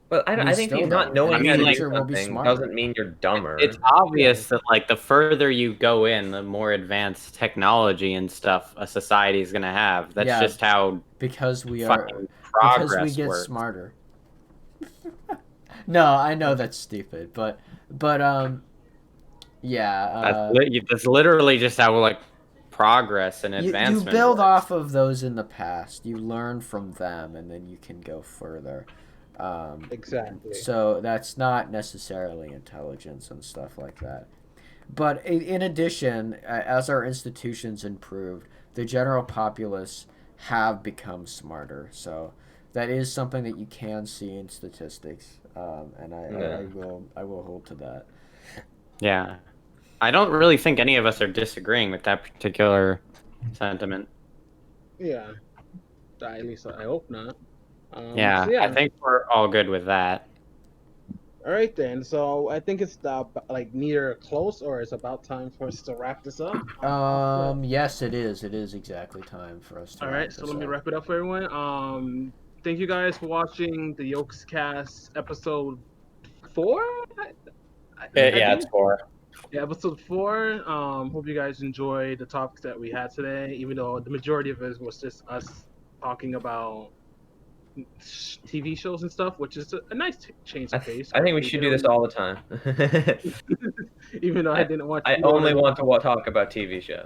Speaker 4: But I think
Speaker 2: still
Speaker 4: not
Speaker 2: don't.
Speaker 4: knowing
Speaker 2: I mean,
Speaker 4: how to
Speaker 2: nature
Speaker 4: do
Speaker 2: will be
Speaker 4: something
Speaker 2: smarter.
Speaker 4: doesn't mean you're dumber.
Speaker 6: It's obvious that like the further you go in, the more advanced technology and stuff a society is gonna have. That's just how
Speaker 2: because we
Speaker 6: progress
Speaker 2: get
Speaker 6: works.
Speaker 2: smarter. No, I know that's stupid, but yeah.
Speaker 6: That's literally just how like progress and
Speaker 2: You
Speaker 6: advancement.
Speaker 2: build
Speaker 6: works.
Speaker 2: off of those in the past. You learn from them, and then you can go further.
Speaker 1: Exactly.
Speaker 2: So that's not necessarily intelligence and stuff like that. But in addition, as our institutions improved, the general populace have become smarter. So that is something that you can see in statistics, and I will hold to that.
Speaker 6: Yeah, I don't really think any of us are disagreeing with that particular sentiment.
Speaker 1: Yeah. At least I hope not.
Speaker 6: Yeah,
Speaker 1: so
Speaker 6: I think we're all good with that.
Speaker 1: All right then. So I think it's like near close, or it's about time for us to wrap this up.
Speaker 2: Yes, it is. It is exactly time for us to.
Speaker 1: All right. So let me wrap it up for everyone. Thank you guys for watching the YokesCast episode 4.
Speaker 6: It's 4.
Speaker 1: Yeah, episode 4. Hope you guys enjoyed the topics that we had today, even though the majority of it was just us talking about TV shows and stuff, which is a nice change of pace.
Speaker 4: I think we should do this all the time.
Speaker 1: Even though I didn't watch.
Speaker 4: I only want to talk about TV shows.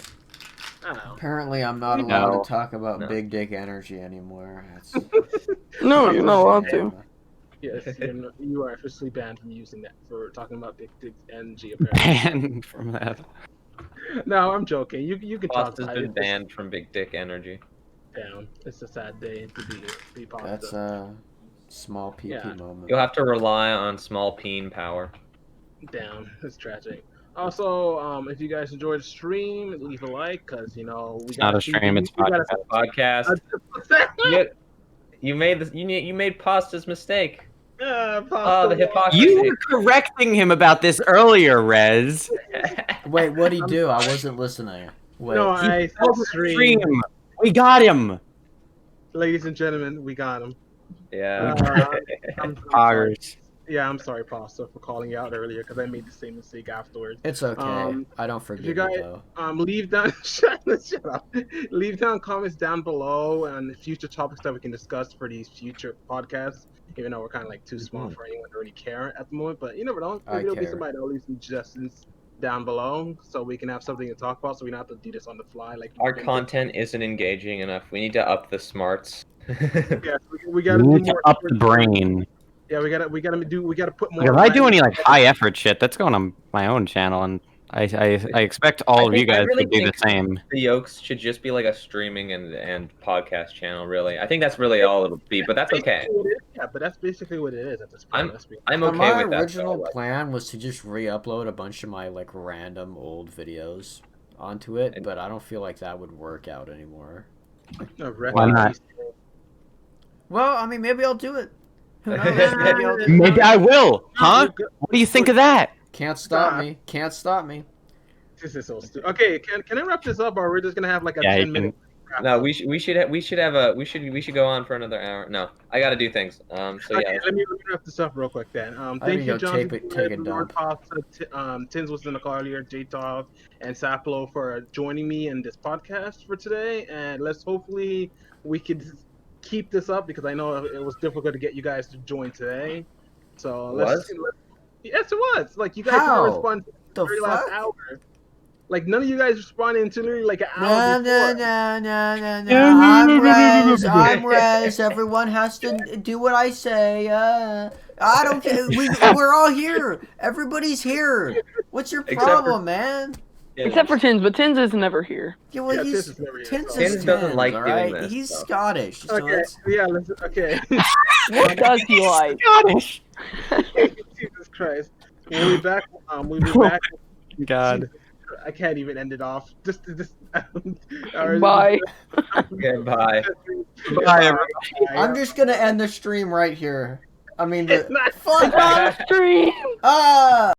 Speaker 2: Apparently, I'm not allowed to talk about big dick energy anymore.
Speaker 5: No, you're not allowed to.
Speaker 1: Yes, you are officially banned from using that for talking about big dick energy. Apparently.
Speaker 6: Banned from that.
Speaker 1: No, I'm joking. You can talk.
Speaker 4: Pasta's been banned from big dick energy.
Speaker 1: Down. It's a sad day to be positive.
Speaker 2: That's a small PP moment.
Speaker 4: You'll have to rely on small peen power.
Speaker 1: Down. It's tragic. Also, if you guys enjoyed the stream, leave a like, because we
Speaker 6: It's not a stream, it's
Speaker 4: podcast. You made this. You made Pasta's mistake.
Speaker 1: Pasta
Speaker 4: the hypocrisy.
Speaker 6: You were correcting him about this earlier, Rez.
Speaker 2: Wait, what'd he do? I wasn't listening. Wait.
Speaker 1: No, I said stream.
Speaker 6: We got him.
Speaker 1: Ladies and gentlemen, we got him.
Speaker 4: Yeah.
Speaker 1: I'm
Speaker 6: Poggers.
Speaker 1: I'm sorry, Pasta, for calling you out earlier because I made the same mistake afterwards.
Speaker 2: It's okay. I don't forgive you guys.
Speaker 1: Leave down shut up. Leave down comments down below on future topics that we can discuss for these future podcasts. Even though we're kind of like too small for anyone to really care at the moment, but you never know. Maybe there'll be somebody that'll leave some suggestions down below so we can have something to talk about, so we don't have to do this on the fly. Like
Speaker 4: our content isn't engaging enough. We need to up the smarts.
Speaker 1: Yes, we gotta do more
Speaker 6: up the brain.
Speaker 1: Yeah, we gotta put more.
Speaker 6: If I do any like high effort shit, that's going on my own channel, and I expect all of you guys to do the same.
Speaker 4: The Yokes should just be like a streaming and podcast channel. Really, I think that's really all it'll be. But that's okay.
Speaker 1: Yeah, but that's basically what it is at this point.
Speaker 4: I'm okay
Speaker 2: my
Speaker 4: with that.
Speaker 2: My original plan was to just re-upload a bunch of my like random old videos onto it, but I don't feel like that would work out anymore.
Speaker 6: Why not?
Speaker 2: Well, maybe I'll do it. Who knows?
Speaker 6: Maybe I will, huh? What do you think of that?
Speaker 2: Can't stop
Speaker 1: Stop.
Speaker 2: me. Can't stop me.
Speaker 1: This is so stupid. Okay, can I wrap this up, or we're just gonna have like a
Speaker 6: Yeah, you
Speaker 1: 10-minute?
Speaker 4: No, we should go on for another hour. No, I got to do things. So
Speaker 1: Okay,
Speaker 4: yeah.
Speaker 1: let me wrap this up real quick then.
Speaker 2: I
Speaker 1: Thank you,
Speaker 2: gotta
Speaker 1: John.
Speaker 2: go take a dump.
Speaker 1: Tins was in the call earlier, J-Talk, and Saplo for joining me in this podcast for today. And let's hopefully we could keep this up because I know it was difficult to get you guys to join today. So yes, it was. Like you guys
Speaker 2: How?
Speaker 1: didn't respond to the
Speaker 2: The
Speaker 1: very last
Speaker 2: fuck?
Speaker 1: hour. Like none of you guys responded until literally like an
Speaker 2: No,
Speaker 1: hour
Speaker 2: no,
Speaker 1: before.
Speaker 2: no. I'm Rez. I'm Rez. Everyone has to do what I say. I don't care. We're all here. Everybody's here. What's your
Speaker 4: Except for-
Speaker 2: problem, man?
Speaker 5: Except for Tins, but Tins is never here.
Speaker 2: Yeah, well,
Speaker 1: Yeah,
Speaker 2: he's
Speaker 1: Tins is never here,
Speaker 2: Tins
Speaker 1: so-
Speaker 2: is
Speaker 4: Tins doesn't like
Speaker 2: all
Speaker 4: doing
Speaker 2: right?
Speaker 4: this,
Speaker 2: He's
Speaker 4: so.
Speaker 2: Scottish, so
Speaker 1: Okay,
Speaker 2: it's
Speaker 1: yeah, okay.
Speaker 5: What does he like?
Speaker 6: Scottish.
Speaker 1: Jesus Christ. We'll be back. We'll be back.
Speaker 6: God.
Speaker 1: I can't even end it off. Just.
Speaker 5: Bye.
Speaker 4: Okay, bye.
Speaker 6: Bye, everybody.
Speaker 2: I'm just gonna end the stream right here. I mean,
Speaker 1: It's not-
Speaker 2: fuck
Speaker 5: It's on stream.
Speaker 2: ah.